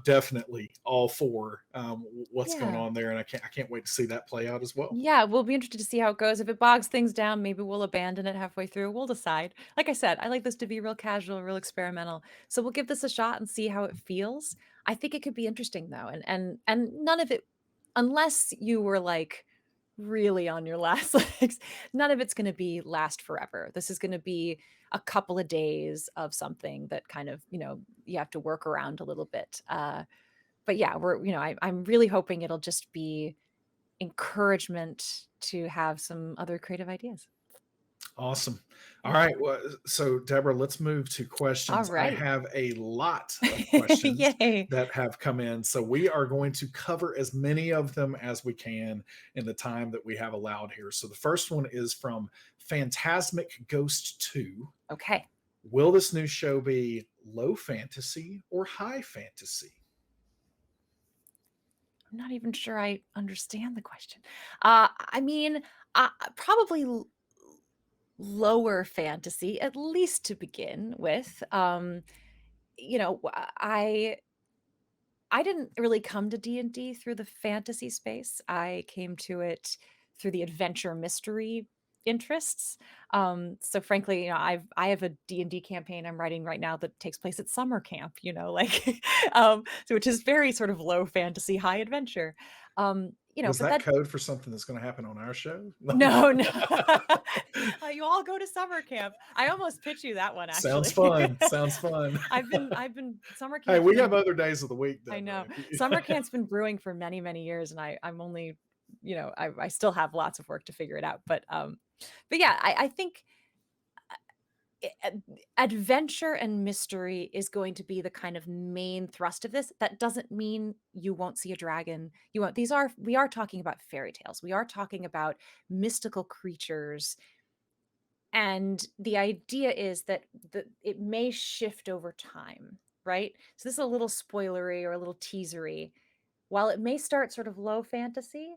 definitely all for what's going Yeah. on there, and I can't wait to see that play out as well. Yeah, we'll be interested to see how it goes. If it bogs things down, maybe we'll abandon it halfway through. We'll decide. Like I said, I like this to be real casual, real experimental. So we'll give this a shot and see how it feels. I think it could be interesting though. And none of it, unless you were like really on your last legs, none of it's going to be last forever. This is going to be a couple of days of something that kind of, you have to work around a little bit. But yeah, I'm really hoping it'll just be encouragement to have some other creative ideas. Awesome. All Yeah. right. Well, so Deborah, let's move to All questions. I right. have a lot of questions Yay. that have come in. So we are going to cover as many of them as we can in the time that we have allowed here. So the first one is from Phantasmic Ghost 2. Okay. Will this new show be low fantasy or high fantasy? I'm not even sure I understand the question. I mean, probably lower fantasy, at least to begin with. You know, I didn't really come to D&D through the fantasy space. I came to it through the adventure mystery interests. So frankly, I have a D&D campaign I'm writing right now that takes place at summer camp, like so which is very sort of low fantasy, high adventure. Was But that that code for something that's going to happen on our show? no, no. You all go to summer camp. I almost pitch you that one Sounds actually. fun. Sounds fun. I've been summer Hey, camp's we have been other days of the week, I Deborah. know. Summer camp's been brewing for many, many years, and I'm only, I still have lots of work to figure it out. But yeah, I think adventure and mystery is going to be the kind of main thrust of this. That doesn't mean you won't see a dragon. You won't. We are talking about fairy tales. We are talking about mystical creatures. And the idea is that it may shift over time, right? So this is a little spoilery or a little teasery. While it may start sort of low fantasy,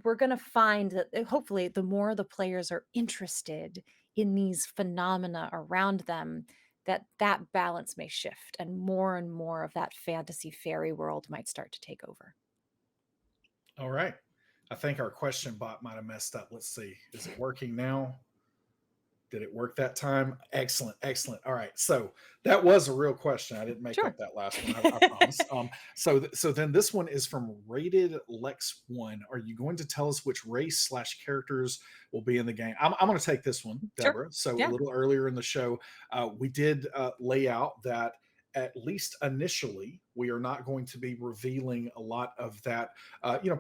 we're going to find that hopefully the more the players are interested in these phenomena around them, that balance may shift and more of that fantasy fairy world might start to take over. All right. I think our question bot might have messed up. Let's see. Is it working now? Did it work that time? Excellent, excellent. All right, so that was a real question. I didn't make up Sure. that last one. I promise. So then this one is from Rated Lex One. Are you going to tell us which race/characters will be in the game? I'm going to take this one, Sure. Deborah. So a Yeah. little earlier in the show, we did lay out that at least initially, we are not going to be revealing a lot of that,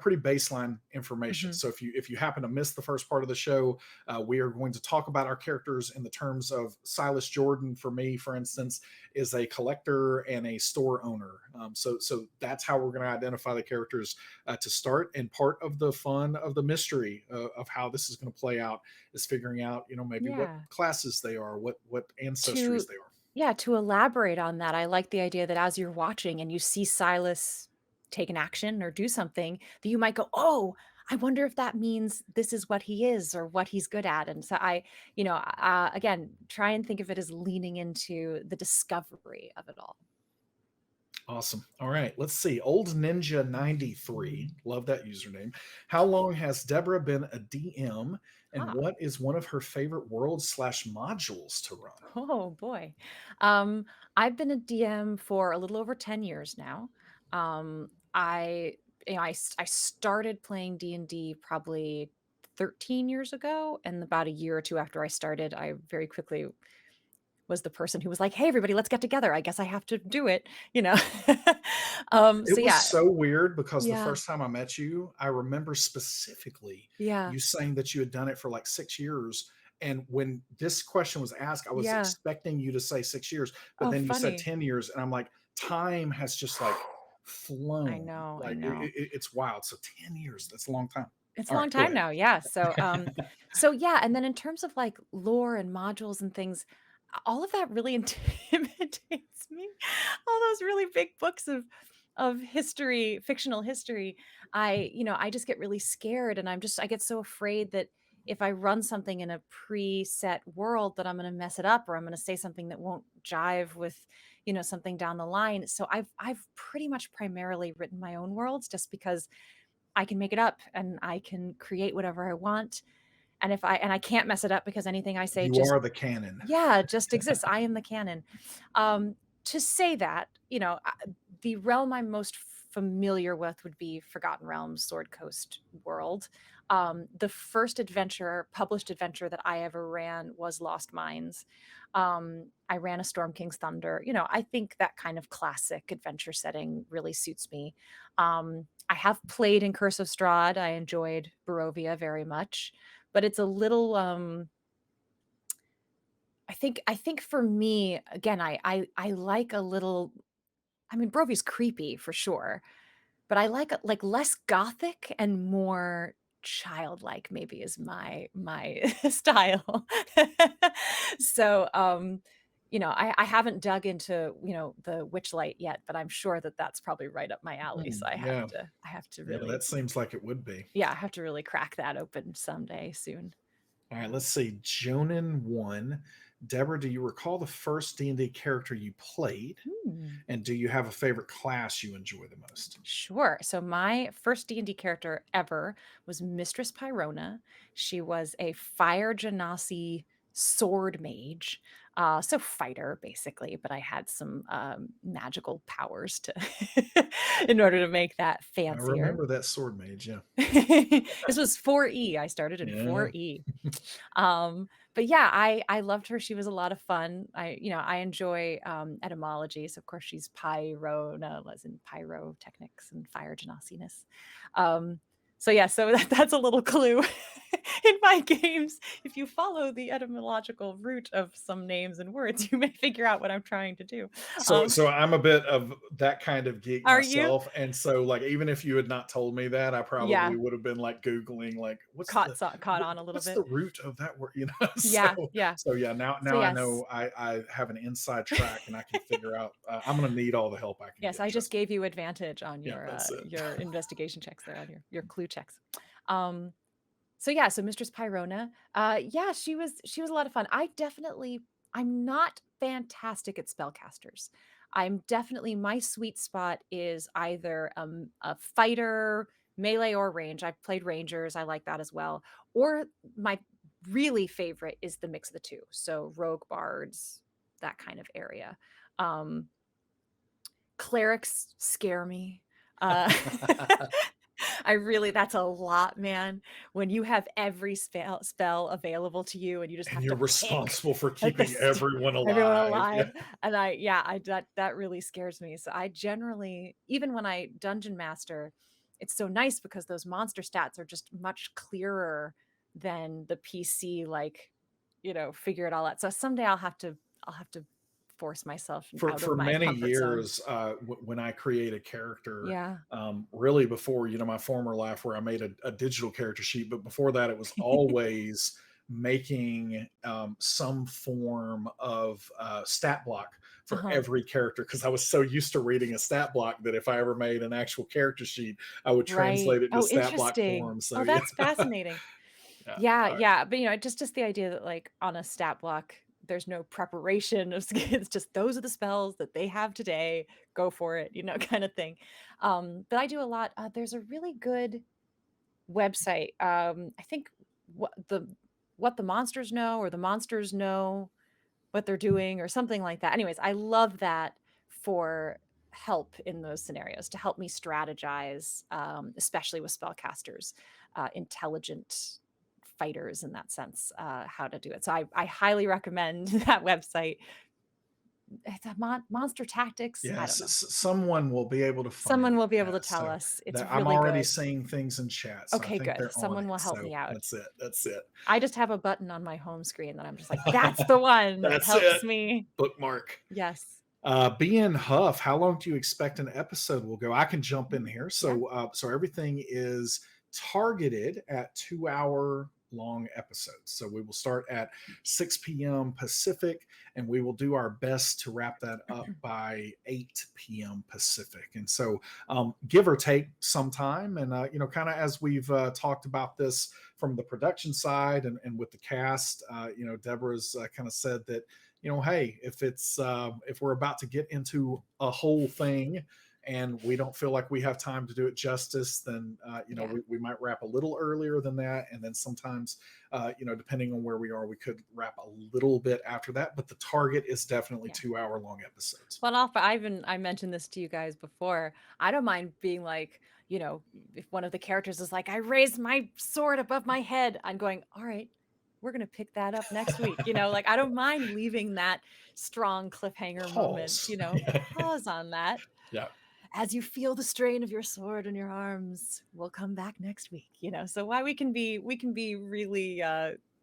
pretty baseline information. Mhm. So if you happen to miss the first part of the show, we are going to talk about our characters in the terms of Silas Jordan. For me, for instance, is a collector and a store owner. So that's how we're going to identify the characters to start. And part of the fun of the mystery of how this is going to play out is figuring out, maybe what Yeah. classes they are, what ancestries To they are. yeah, to elaborate on that, I like the idea that as you're watching and you see Silas take an action or do something, that you might go, "Oh, I wonder if that means this is what he is or what he's good at." And so again, try and think of it as leaning into the discovery of it all. Awesome. All right. Let's see. Old Ninja 93. Love that username. How long has Deborah been a DM, and Huh. what is one of her favorite worlds slash modules to run? Oh boy. Um, I've been a DM for a little over 10 years now. I I started playing D&D probably 13 years ago, and about a year or two after I started, I very quickly was the person who was like, "Hey everybody, let's get together. I guess I have to do it," you know. It So was yeah. so weird because the Yeah. first time I met you, I remember specifically Yeah. you saying that you had done it for like 6 years. And when this question was asked, I was Yeah. expecting you to say 6 years, but Oh, then you said funny. 10 years. And I'm like, time has just like I flown. know, I Like know. it's wild. So 10 years, that's a long time. It's a All right, long go time ahead. now, yeah. So yeah, and then in terms of like lore and modules and things, all of that really intimidates me. All those really big books of history, fictional history. I just get really scared and I get so afraid that if I run something in a preset world that I'm going to mess it up or I'm going to say something that won't jive with, something down the line. So I've pretty much primarily written my own worlds just because I can make it up and I can create whatever I want. And I can't mess it up because anything I say You just are the canon. yeah, just exists. I am the canon. To say that, the realm I'm most familiar with would be Forgotten Realms, Sword Coast world. The first published adventure that I ever ran was Lost Mines. I ran a Storm King's Thunder. I think that kind of classic adventure setting really suits me. I have played in Curse of Strahd. I enjoyed Barovia very much, but it's a little I think for me, again, I like a little. I mean, Brovy's creepy for sure, but I like less gothic and more childlike maybe is my style. So, I haven't dug into, the Witchlight yet, but I'm sure that that's probably right up my alley, so I have Yeah. to I have to Yeah, really that seems like it would be. yeah, I have to really crack that open someday soon. All right, let's see. Jonan 1. Deborah, do you recall the first D&D character you played? Hmm. And do you have a favorite class you enjoy the most? Sure. So my first D&D character ever was Mistress Pyrona. She was a fire genasi sword mage. So fighter basically, but I had some magical powers to in order to make that I fancier. remember that sword mage. Yeah. This was 4E. I started in Yeah. 4E. But yeah, I loved her. She was a lot of fun. I enjoy etymology. So of course she's Pyrona, as in pyrotechnics and fire genasiness. So yeah, so that's a little clue in my games. If you follow the etymological root of some names and words, you may figure out what I'm trying to do. So Um, so I'm a bit of that kind of geek are you? myself. And so like even if you had not told me that, I probably Yeah, would have been like Googling like caught on a little what's bit. the root of that word? You know? Yeah, So yeah. so yeah, now So now I yes. know I have an inside track and I can figure out I'm gonna need all the help I can Yes, get, I just trust me. gave you advantage on Yeah, that's it. your investigation checks there, on your clue checks. Um, so yeah, so Mistress Pyrona, yeah, she was a lot of fun. I'm not fantastic at spellcasters. I'm definitely my sweet spot is either a fighter, melee or range. I've played rangers, I like that as well. Or my really favorite is the mix of the two. So rogue bards, that kind of area. Um, Clerics scare me. Uh, I really, that's a lot, man. When you have every spell available to you and you just And have you're to pick responsible for like keeping everyone everyone alive. Yeah. alive. And that really scares me. So I generally, even when I dungeon master, it's so nice because those monster stats are just much clearer than the PC, like, figure it all out. So someday I'll have to force myself out of For my many comfort zone. years, when I create a character, Yeah. really before, my former life where I made a digital character sheet, but before that, it was always making some form of stat block for Uh-huh. every character because I was so used to reading a stat block that if I ever made an actual character sheet, I would Right. translate it into Oh, stat block interesting. form. So Oh, yeah, that's fascinating. yeah. Yeah, All right. yeah, but, just the idea that, like, on a stat block, there's no preparation of it's just those are the spells that they have today, go for it, kind of thing. But I do a lot there's a really good website, I think what the monsters know or the monsters know what they're doing or something like that. Anyways, I love that for help in those scenarios to help me strategize, especially with spellcasters, intelligent fighters in that sense, how to do it. So I highly recommend that website. It's a monster tactics. I don't Yes, know. someone will be able to find Someone it. will be able Yeah, to tell so us. It's that I'm really already good. seeing things in chat, so I Okay, think good. they're on Someone it. will help So me out. that's it. That's it. I just have a button on my home screen that I'm just like, that's the one that That's it. helps me. Bookmark. Yes. Being Huff, how long do you expect an episode will go? I can jump in Mhm. here. Yeah. So everything is targeted at 2 hour long episodes. So we will start at 6 p.m. Pacific, and we will do our best to wrap that up by 8 p.m. Pacific. And so, give or take some time, and kind of as we've talked about this from the production side and with the cast, Deborah's kind of said that hey, if we're about to get into a whole thing and we don't feel like we have time to do it justice, then Yeah. we might wrap a little earlier than that, and then sometimes depending on where we are, we could wrap a little bit after that. But the target is definitely Yeah. 2 hour long episodes. Well, I mentioned this to you guys before. I don't mind being like, if one of the characters is like, I raised my sword above my head, I'm going, all right, we're gonna pick that up next week. Like I don't mind leaving that strong cliffhanger moment, Pause. pause on that. Yeah. As you feel the strain of your sword in your arms, we'll come back next week, So why we can be really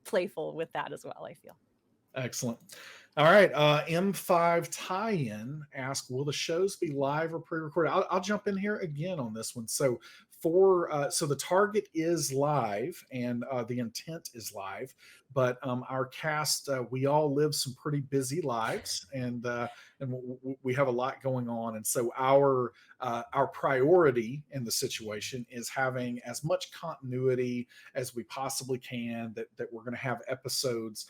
playful with that as well, I feel. Excellent. All right. M5 tie-in asked, will the shows be live or pre-recorded? I'll jump in here again on this one. So so the target is live and the intent is live, but our cast, we all live some pretty busy lives, and we have a lot going on, and so our priority in the situation is having as much continuity as we possibly can. That we're going to have episodes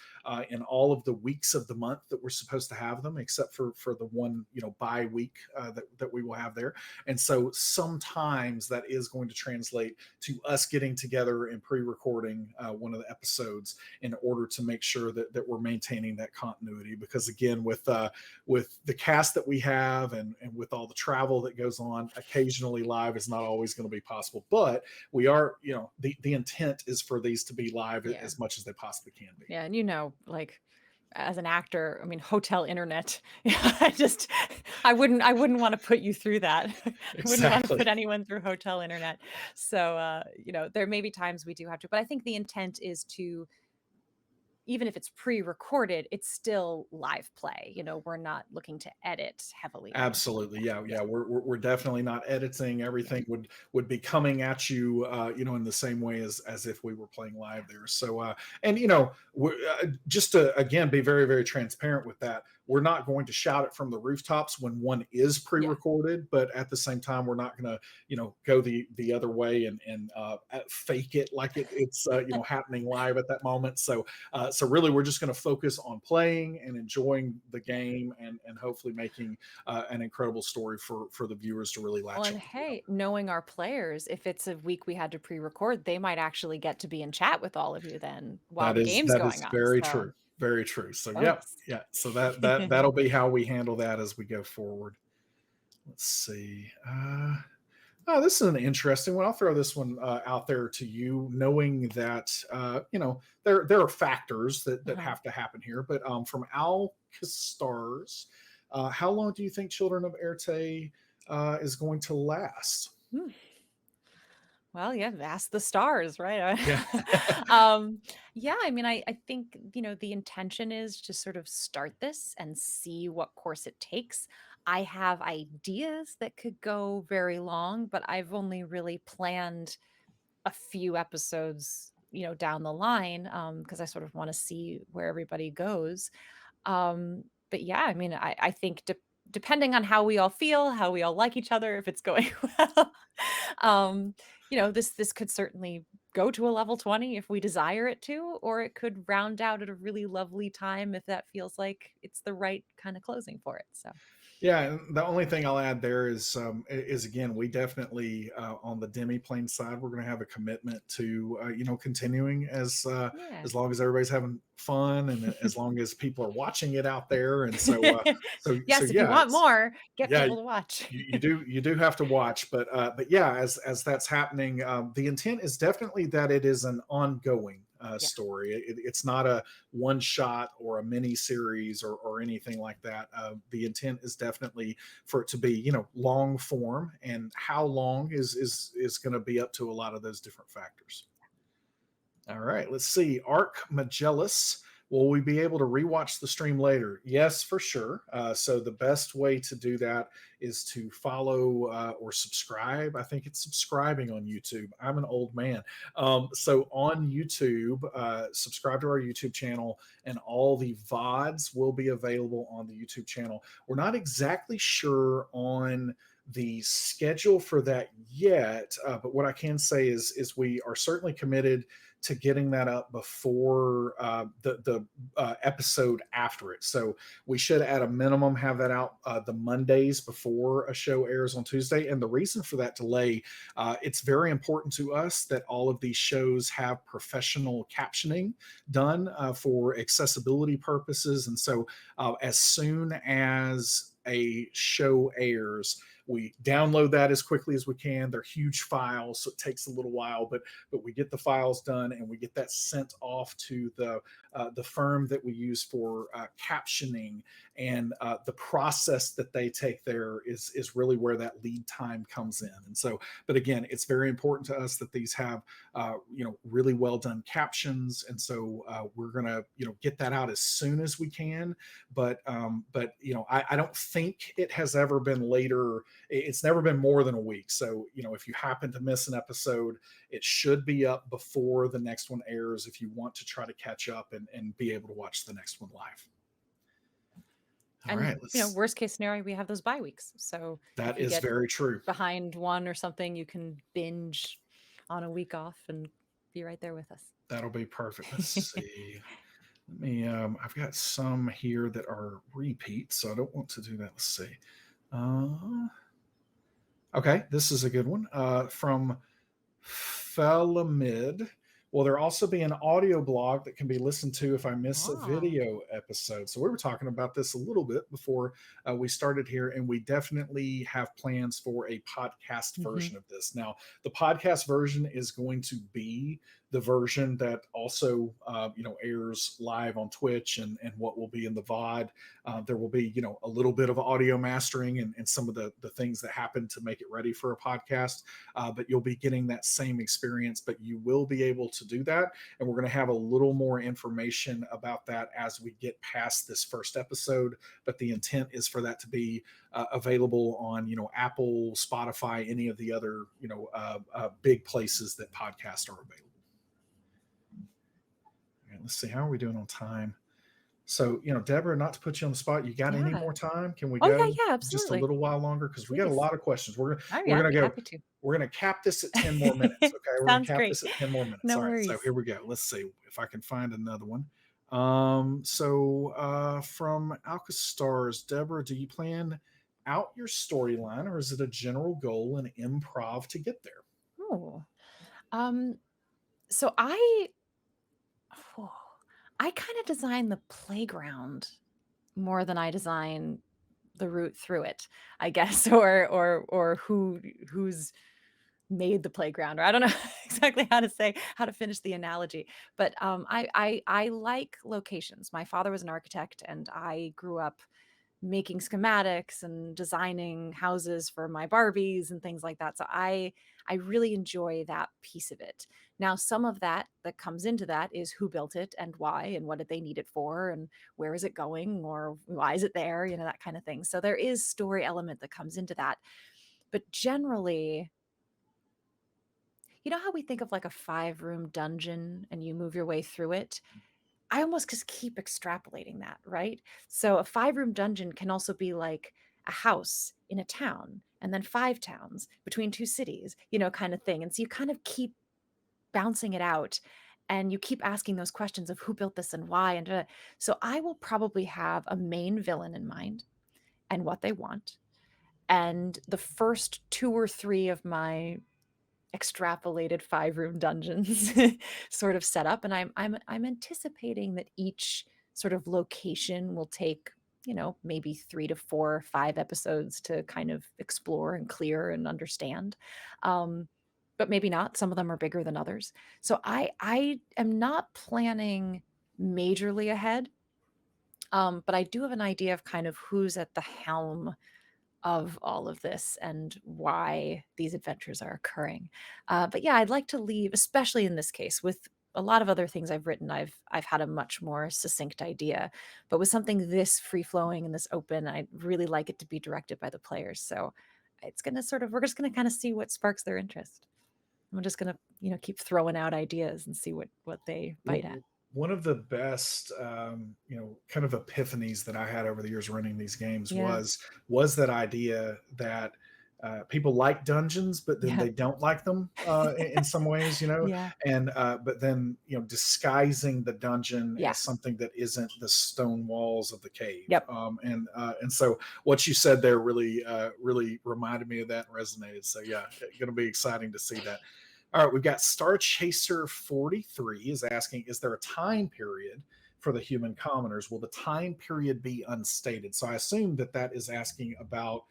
in all of the weeks of the month that we're supposed to have them, except for the one bye week that we will have there. And so sometimes that is going to translate to us getting together and pre-recording one of the episodes in order to make sure that we're maintaining that continuity. Because again, with the cast that we have and with all the travel that goes on, occasionally live is not always going to be possible. But we are, the intent is for these to be live Yeah. as much as they possibly can be. Yeah, and like as an actor, I mean, hotel internet. I wouldn't want to put you through that. I wouldn't want to Exactly. put anyone through hotel internet. So, there may be times we do have to, but I think the intent is to, even if it's pre-recorded, it's still live play. We're not looking to edit heavily or anything like Absolutely. that. Yeah. Yeah. Yeah. We're definitely not editing. Yeah. Everything would be coming at you, in the same way as if we were playing Yeah. live there. So, and just to again be very, very transparent with that, we're not going to shout it from the rooftops when one is Yeah. pre-recorded, but at the same time, we're not going to, go the other way and fake it like it's happening live at that moment. So really, we're just going to focus on playing and enjoying the game and hopefully making an incredible story for the viewers to really Well, latch and on to. hey, knowing our players, if it's a week we had to pre-record, they might actually get to be in chat with all of you then while the game's That going is on. very So true. Very true. So yep, bonus. yeah. So that'll be how we handle that as we go forward. Let's see. Oh, this is an interesting one. I'll throw this one out there to you, knowing that there are factors that Uh-huh. have to happen here. But from Al Stars, how long do you think Children of Éarte is going to last? Hmm. Well, yeah, ask the stars, right? Yeah. Yeah, I mean, I think, the intention is to sort of start this and see what course it takes. I have ideas that could go very long, but I've only really planned a few episodes, down the line, because I sort of want to see where everybody goes. But yeah, I mean, I think depending on how we all feel, how we all like each other, if it's going well, um, this could certainly go to a level 20 if we desire it to, or it could round out at a really lovely time if that feels like it's the right kind of closing for it. So Yeah, and the only thing I'll add there is again, we definitely on the Demiplane side, we're going to have a commitment to continuing yeah. as long as everybody's having fun and as long as people are watching it out there, and so Yes, if you yeah, want more, get yeah, people to watch. you do have to watch, but yeah, as that's happening, the intent is definitely that it is an ongoing Yeah. story. It's not a one shot or a mini series or anything like that. The intent is definitely for it to be long form, and how long is going to be up to a lot of those different factors. All right, let's see. Arc Magellas. Will we be able to rewatch the stream later? Yes, for sure. So the best way to do that is to follow or subscribe. I think it's subscribing on YouTube. I'm an old man. So on YouTube, subscribe to our YouTube channel, and all the VODs will be available on the YouTube channel. We're not exactly sure on the schedule for that yet, but what I can say is we are certainly committed to getting that up before the episode after it. So we should, at a minimum, have that out the Mondays before a show airs on Tuesday. And the reason for that delay, it's very important to us that all of these shows have professional captioning done for accessibility purposes. And so as soon as a show airs, we download that as quickly as we can. They're huge files, so it takes a little while, but we get the files done and we get that sent off to the firm that we use for captioning, and the process that they take there is really where that lead time comes in. And so, but again, it's very important to us that these have really well done captions, and so we're gonna get that out as soon as we can. But I don't think it has ever been later. It's never been more than a week. So if you happen to miss an episode, it should be up before the next one airs if you want to try to catch up and be able to watch the next one live. All And, right, let's. worst case scenario, we have those bye weeks. So if That you is get very true. behind one or something, you can binge on a week off and be right there with us. That'll be perfect. Let's see. Let me. I've got some here that are repeats, so I don't want to do that. Let's see. Okay, this is a good one from Felamid. Will there also be an audio blog that can be listened to if I miss a Ah. video episode? So we were talking about this a little bit before we started here, and we definitely have plans for a podcast Mhm. version of this. Now, the podcast version is going to be the version that also airs live on Twitch, and what will be in the VOD. There will be a little bit of audio mastering and some of the things that happen to make it ready for a podcast, but you'll be getting that same experience. But you will be able to do that, and we're going to have a little more information about that as we get past this first episode. But the intent is for that to be available on Apple, Spotify, any of the other big places that podcasts are available. Okay, let's see, how are we doing on time? So, Deborah, not to put you on the spot, you got any Yeah. more time? Can we Oh, yeah, go yeah, just a absolutely. little while longer? Because we got a Please. lot of questions. Oh, We're yeah, gonna be go. happy to. We're gonna cap this at 10 more minutes. Okay, we're gonna Sounds cap great. this at 10 more minutes. No All right, so worries. here we go. Let's see if I can find another one. From Alka Stars, Deborah, do you plan out your storyline, or is it a general goal and improv to get there? Oh. Um, so oh, I kind of design the playground more than I design the route through it, I guess, or who's made the playground, or I don't know exactly how to finish the analogy. But I like locations. My father was an architect, and I grew up making schematics and designing houses for my Barbies and things like that. So I really enjoy that piece of it. Now, some of that comes into that is who built it and why and what did they need it for and where is it going or why is it there, that kind of thing. So there is story element that comes into that. But generally, you know how we think of like a 5-room dungeon and you move your way through it? I almost just keep extrapolating that, right? So a 5-room dungeon can also be like a house in a town and then 5 towns between 2 cities, kind of thing. And so you kind of keep bouncing it out and you keep asking those questions of who built this and why. So I will probably have a main villain in mind and what they want. And the first 2 or 3 of my extrapolated 5-room dungeons sort of set up, and I'm anticipating that each sort of location will take, maybe 3 to 4 5 episodes to kind of explore and clear and understand. But maybe not. Some of them are bigger than others. So I am not planning majorly ahead. But I do have an idea of kind of who's at the helm of all of this and why these adventures are occurring. But yeah, I'd like to leave, especially in this case, with a lot of other things I've written. I've had a much more succinct idea, but with something this free flowing and this open, I'd really like it to be directed by the players. So it's gonna we're just gonna kind of see what sparks their interest. I'm just gonna keep throwing out ideas and see what they bite at. One of the best kind of epiphanies that I had over the years running these games Yeah, was that idea that people like dungeons, but then yeah, they don't like them in some ways, yeah, and but then disguising the dungeon yeah. as something that isn't the stone walls of the cave, Yep. and so what you said there really reminded me of that and resonated. So yeah, going to be exciting to see that. All right, we've got Star Chaser 43 is asking, is there a time period for the human commoners? Will the time period be unstated? So I assume that is asking about,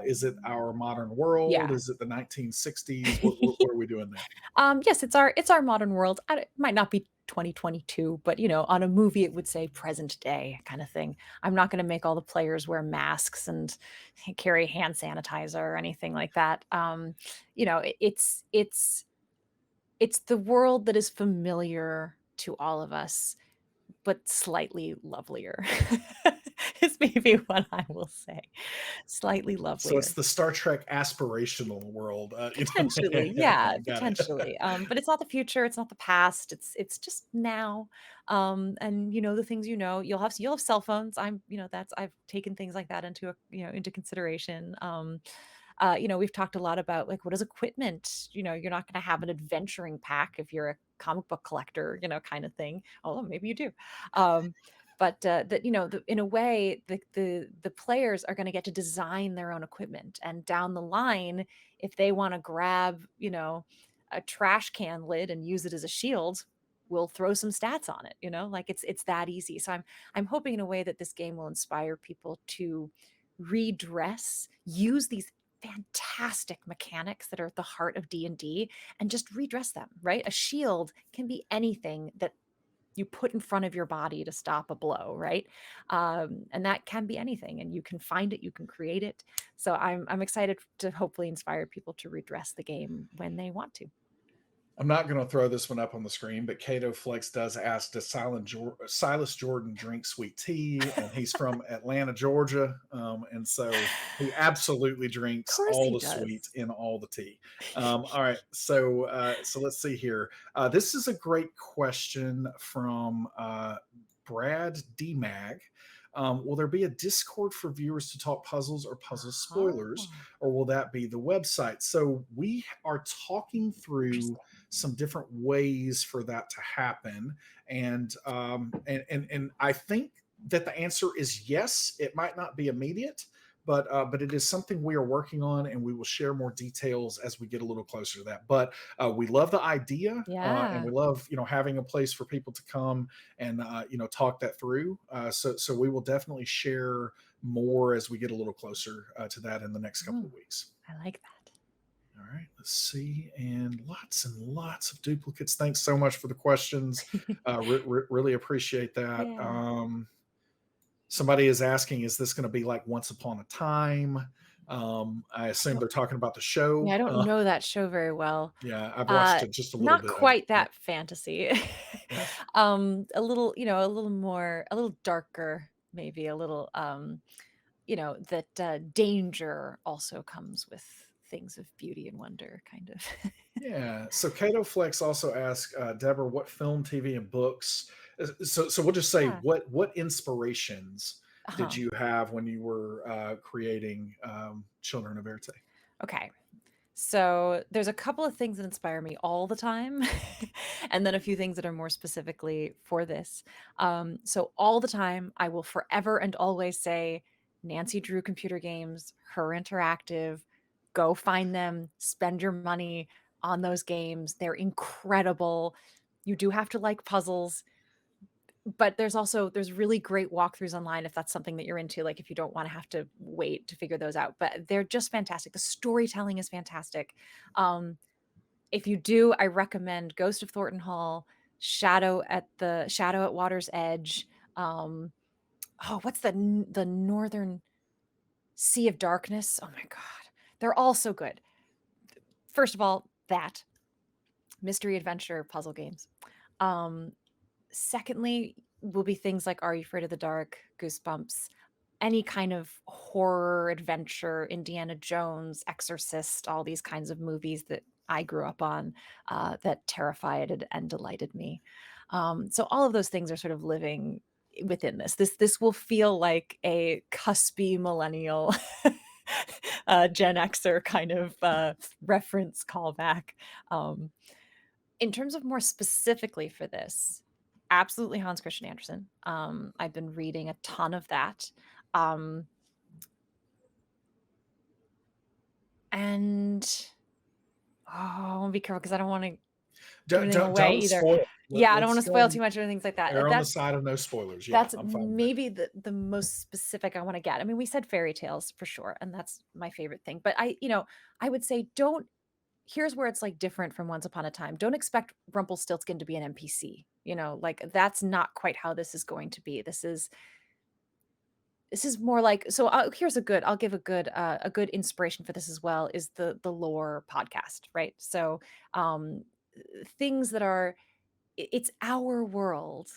is it our modern world? Yeah. Is it the 1960s? What are we doing there? Yes, it's our modern world. It might not be 2022, but on a movie it would say present day kind of thing. I'm not going to make all the players wear masks and carry hand sanitizer or anything like that. It's the world that is familiar to all of us, but slightly lovelier. Is maybe what I will say. Slightly So it's lovelier. the Star Trek aspirational world. Potentially, yeah, Got it. potentially. But it's not the future, it's not the past, it's just now. And the things you'll have cell phones. That's I've taken things like that into consideration. We've talked a lot about like what is equipment. You're not going to have an adventuring pack if you're a comic book collector, kind of thing. Although maybe you do. Um, but that in a way, the players are going to get to design their own equipment, and down the line, if they want to grab a trash can lid and use it as a shield, we'll throw some stats on it. Like it's that easy. So I'm hoping in a way that this game will inspire people to redress, use these fantastic mechanics that are at the heart of D&D and just redress them, right? A shield can be anything that you put in front of your body to stop a blow, right? And that can be anything, and you can find it, you can create it. So I'm excited to hopefully inspire people to redress the game when they want to. I'm not going to throw this one up on the screen, but Cato Flex does ask, does Silas Jordan drink sweet tea? And he's from Atlanta, Georgia. And so he absolutely Of drinks course all he the sweet does. in all the tea. All right. So let's see here. This is a great question from Brad DMAG. Will there be a Discord for viewers to talk puzzles or puzzle spoilers, Oh, or will that be the website? So we are talking through interesting. some different ways for that to happen, and I think that the answer is yes. It might not be immediate, but it is something we are working on, and we will share more details as we get a little closer to that. But we love the idea, and Yeah. we love having a place for people to come and talk that through. So we will definitely share more as we get a little closer to that in the next couple Mm, of weeks. I like that. All right. right, let's see. And lots of duplicates. Thanks so much for the questions. Really appreciate that. Yeah. Somebody is asking, is this going to be like Once Upon a Time? I assume they're talking about the Yeah, show. I don't know that show very well. Yeah, I've watched it just a little Not bit of it. quite that fantasy. Yeah. A little, a little more, a little darker, maybe a little, that danger also comes with things of beauty and wonder, kind of. Yeah. So Cato Flex also asked Deborah, what film, TV, and books? So we'll just say, Yeah. what inspirations did Uh-huh. you have when you were creating Children of Éarte? Okay. So there's a couple of things that inspire me all the time, and then a few things that are more specifically for this. So all the time, I will forever and always say, Nancy Drew computer games, her interactive, go find them, spend your money on those games. They're incredible. You do have to like puzzles, but there's really great walkthroughs online if that's something that you're into, like if you don't want to have to wait to figure those out, but they're just fantastic. The storytelling is fantastic. If you do, I recommend Ghost of Thornton Hall, Shadow at Water's Edge. What's the Northern Sea of Darkness? Oh my god, they're all so good. First of all, that mystery adventure puzzle games. Secondly, will be things like Are You Afraid of the Dark, Goosebumps, any kind of horror adventure, Indiana Jones, Exorcist, all these kinds of movies that I grew up on that terrified and delighted me. So all of those things are sort of living within this. This will feel like a cuspy millennial Gen Xer kind of reference callback. In terms of more specifically for this, absolutely Hans Christian Andersen. I've been reading a ton of that. And I want to be careful because I don't want to give anything away Don't either. spoil. Yeah, I don't want Let's to spoil too much or things like that. err on the side of no spoilers. Yeah, That's I'm fine with that. maybe the most specific I want to get. I mean, we said fairy tales for sure, and that's my favorite thing. But I would say here's where it's like different from Once Upon a Time. Don't expect Rumpelstiltskin to be an NPC. Like that's not quite how this is going to be. This is more like, so I'll give a good inspiration for this as well, is the lore podcast, right? So things that are, it's our world,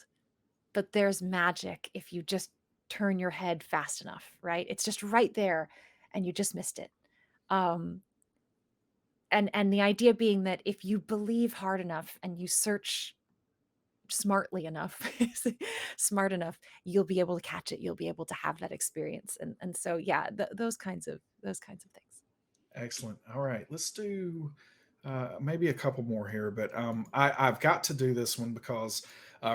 but there's magic if you just turn your head fast enough, right? It's just right there and you just missed it. um and the idea being that if you believe hard enough and you search smartly enough, smart enough, you'll be able to catch it, you'll be able to have that experience. And so yeah, those kinds of things. Excellent. All right, let's do maybe a couple more here, but I've got to do this one because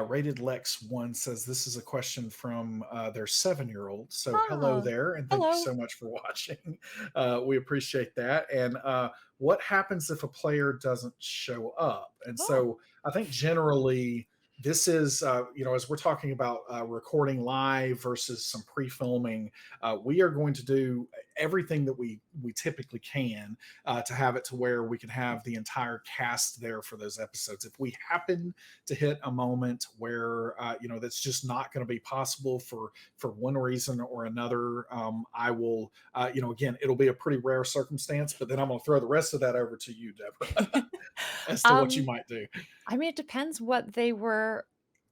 Rated Lex One says this is a question from their 7-year-old. So hello Ah, there, and thank you hello. so much for watching. We appreciate that. And what happens if a player doesn't show up? And Oh. so I think generally this is as we're talking about recording live versus some pre-filming, we are going to do everything that we typically can to have it to where we can have the entire cast there for those episodes. If we happen to hit a moment where that's just not going to be possible for one reason or another, I will again, it'll be a pretty rare circumstance, but then I'm going to throw the rest of that over to you, Deborah, as to what you might do. I mean, it depends what they were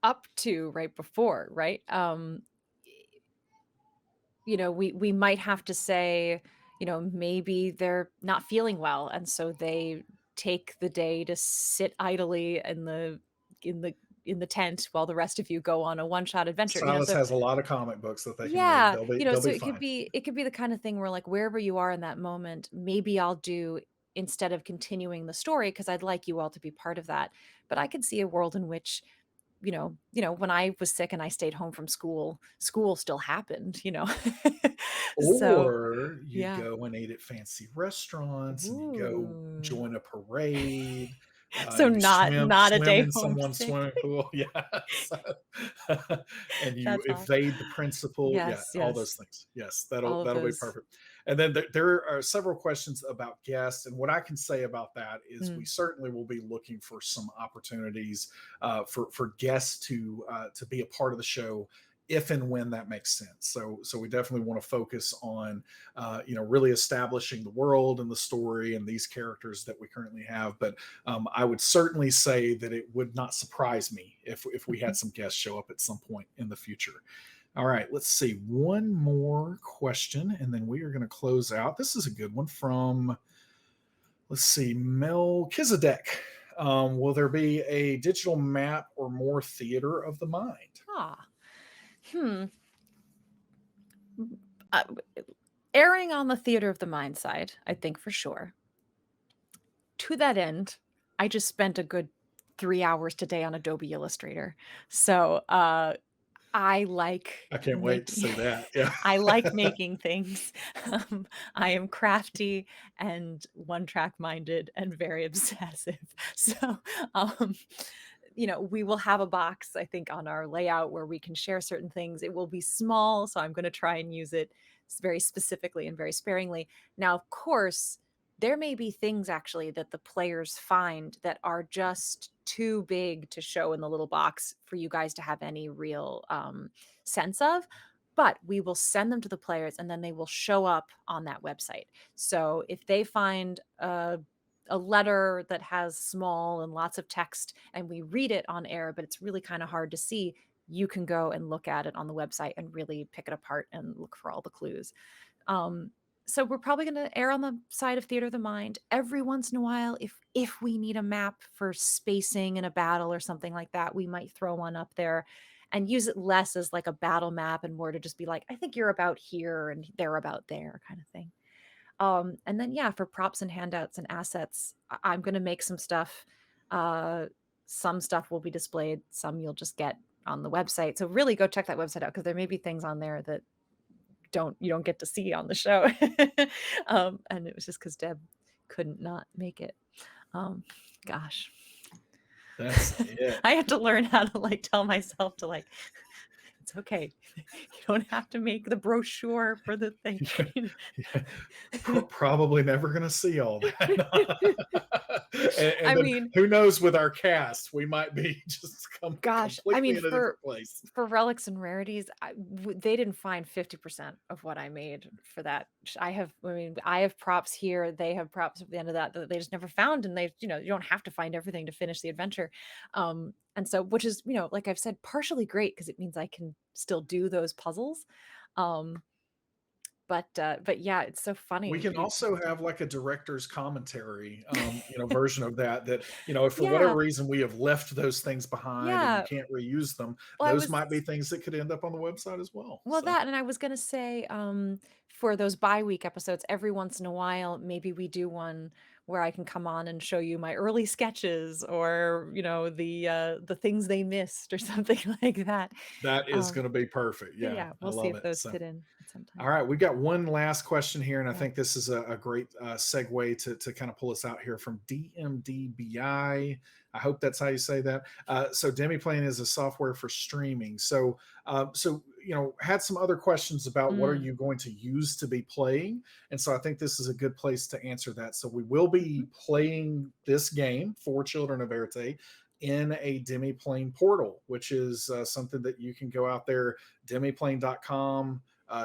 up to right before, right? We might have to say, maybe they're not feeling well, and so they take the day to sit idly in the tent while the rest of you go on a one-shot adventure. Silas So has a lot of comic books that they can read. yeah, They'll so be it could fine. be the kind of thing where, like, wherever you are in that moment, maybe I'll do, instead of continuing the story, because I'd like you all to be part of that. But I could see a world in which, when I was sick and I stayed home from school still happened. So Or you yeah. go and eat at fancy restaurants, and you go Ooh. join a parade. So You not a swim day in someone's homesick. swimming pool. Yeah. So, and you That's awesome. evade the principal. Yeah, Yes, all those yes. things. Yes, that'll All of be those. perfect. And then there are several questions about guests. And what I can say about that is we Mm. certainly will be looking for some opportunities for guests to be a part of the show if and when that makes sense. So we definitely want to focus on really establishing the world and the story and these characters that we currently have. But I would certainly say that it would not surprise me if we had some guests show up at some point in the future. All right, let's see. One more question, and then we are going to close out. This is a good one from, let's see, Melchizedek. Will there be a digital map or more theater of the mind? Ah, hmm. Uh, Erring on the theater of the mind side, I think for sure. To that end, I just spent a good 3 hours today on Adobe Illustrator. So, I like I can't wait to making see that. Yeah. I like making things. I am crafty and one-track minded and very obsessive. So, um, we will have a box, I think, on our layout where we can share certain things. It will be small, so I'm gonna try and use it very specifically and very sparingly. Now, of course, there may be things actually that the players find that are just too big to show in the little box for you guys to have any real sense of. But we will send them to the players and then they will show up on that website. So if they find a letter that has small and lots of text and we read it on air, but it's really kind of hard to see, you can go and look at it on the website and really pick it apart and look for all the clues. Um, so we're probably going to err on the side of theater of the mind every once in a while. If we need a map for spacing in a battle or something like that, we might throw one up there and use it less as like a battle map and more to just be like, I think you're about here and they're about there kind of thing. And then yeah, for props and handouts and assets, I'm going to make some stuff. Uh, some stuff will be displayed, some you'll just get on the website. So really go check that website out because there may be things on there that you don't get to see on the show. And it was just because Deb couldn't not make it. Gosh. That's it. I had to learn how to like tell myself to like, it's okay. You don't have to make the brochure for the thing. Probably never going to see all that. and I then mean, who knows with our cast, we might be just gosh, I completely mean, in a different place. for Relics and Rarities, they didn't find 50% of what I made for that. I have props here. They have props at the end of that they just never found. And you don't have to find everything to finish the adventure. And so, which is, like I've said, partially great because it means I can still do those puzzles. But yeah, it's so We funny. can also have like a director's commentary, version of that. If for whatever Yeah, reason we have left those things behind and you yeah. can't reuse them, Well, I those was might be things that could end up on the website as well. Well, So that, and I was gonna say, for those bi-week episodes, every once in a while, maybe we do one where I can come on and show you my early sketches or, the things they missed or something like that. that is Um, going to be perfect. but Yeah, yeah, I we'll see love if it. those So. fit in at some time. All right, we've got one last question here, and I Yeah. think this is a great segue to kind of pull us out here from DMDBI. I hope that's how you say that. So Demiplane is a software for streaming. Had some other questions about what are Mm. you going to use to be playing, and so I think this is a good place to answer that. So we will be Mhm. playing this game for Children of Éarte in a Demiplane portal, which is something that you can go out there, demiplane.com.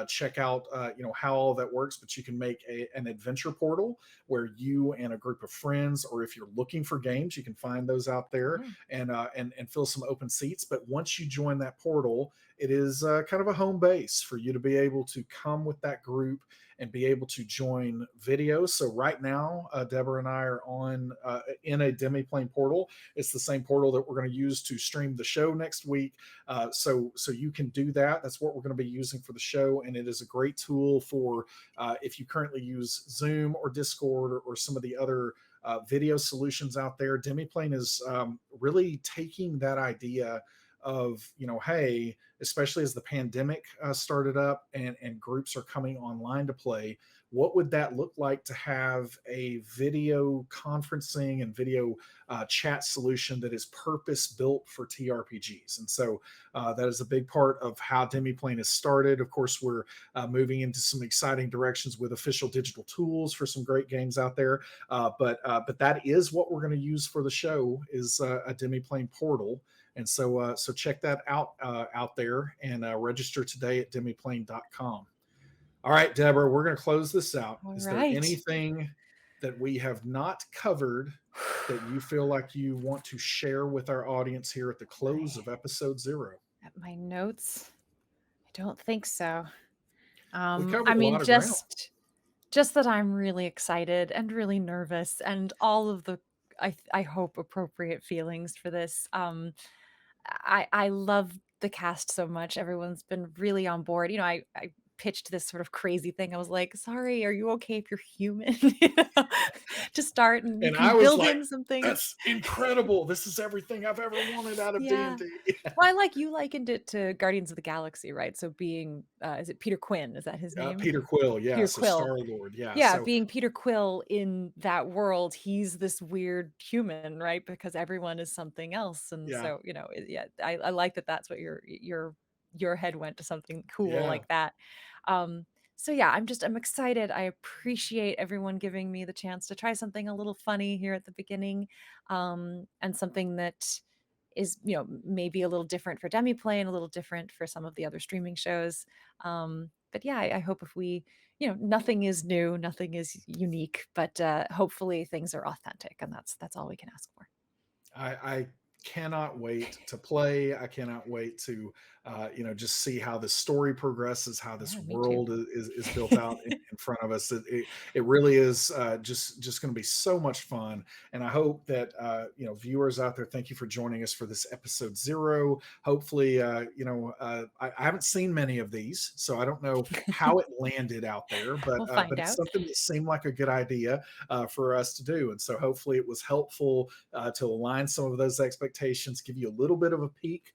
Check out how all that works, but you can make an adventure portal where you and a group of friends, or if you're looking for games, you can find those out there Oh. and fill some open seats. But once you join that portal, it is kind of a home base for you to be able to come with that group and be able to join videos. So right now, Deborah and I are on in a Demiplane portal. It's the same portal that we're going to use to stream the show next week. So you can do that. That's what we're going to be using for the show, and it is a great tool for if you currently use Zoom or Discord or some of the other video solutions out there. Demiplane is really taking that idea of hey, especially as the pandemic started up and groups are coming online to play, what would that look like to have a video conferencing and video chat solution that is purpose built for TRPGs. And so that is a big part of how Demiplane has started. Of course, we're moving into some exciting directions with official digital tools for some great games out there. But that is what we're going to use for the show, is a Demiplane portal. And so check that out there, and register today at demiplane.com. All right, Deborah, we're going to close this out. All Is there right. anything that we have not covered that you feel like you want to share with our audience here at the close of episode 0? At my notes, I don't think so. We covered I a mean, lot of ground. just that I'm really excited and really nervous, and all of the I hope appropriate feelings for this. I love the cast so much. Everyone's been really on board. I pitched this sort of crazy thing. I was like, "Sorry, are you okay if you're human?" To start, and you And I can was build like, in some things. that's incredible. This is everything I've ever wanted out of Yeah. D&D. Well, you likened it to Guardians of the Galaxy, right? So being, is it Peter Quinn? Is that his name? Peter Quill, yeah. Peter So Quill. Star-Lord, yeah. Yeah, So being Peter Quill in that world, he's this weird human, right? Because everyone is something else, and yeah, so yeah, I like that. That's what your head went to something cool yeah. like that. Um, so yeah, I'm excited. I appreciate everyone giving me the chance to try something a little funny here at the beginning, and something that is maybe a little different for Demiplane, a little different for some of the other streaming shows. But yeah, I hope if we nothing is new, nothing is unique, but hopefully things are authentic, and that's all we can ask for. I cannot wait to play. I cannot wait to, just see how this story progresses, how this Yeah, me too. world is built out in front of us. It really is just going to be so much fun. And I hope that, viewers out there, thank you for joining us for this episode 0. Hopefully, I haven't seen many of these, so I don't know how it landed out there, but We'll find it's out. something that seemed like a good idea for us to do. And so hopefully it was helpful to align some of those expectations, give you a little bit of a peek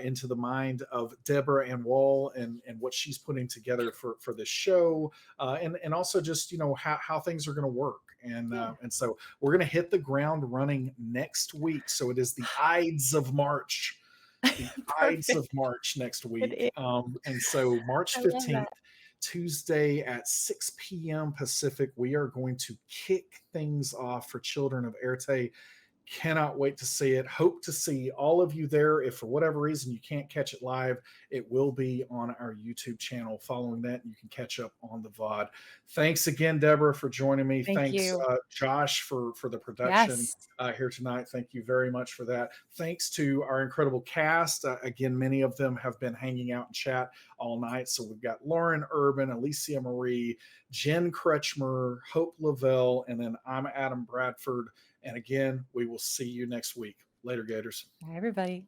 into the mind of Deborah Ann Woll and what she's putting together for this show, and also just how things are going to work. And so we're going to hit the ground running next week. So it is the Ides of March. The Ides of March next week. And so March 15th, Tuesday at 6 p.m. Pacific, we are going to kick things off for Children of Éarte. Cannot wait to see it. Hope to see all of you there. If for whatever reason you can't catch it live, it will be on our YouTube channel. Following that, you can catch up on the VOD. Thanks again, Deborah, for joining me. Thank Thanks, you. Josh, for the production Yes. here tonight. Thank you very much for that. Thanks to our incredible cast. Again, many of them have been hanging out in chat all night. So we've got Lauren Urban, Alicia Marie, Jen Kretchmer, Hope LaVelle, and then I'm Adam Bradford. And again, we will see you next week. Later, Gators. Bye, everybody.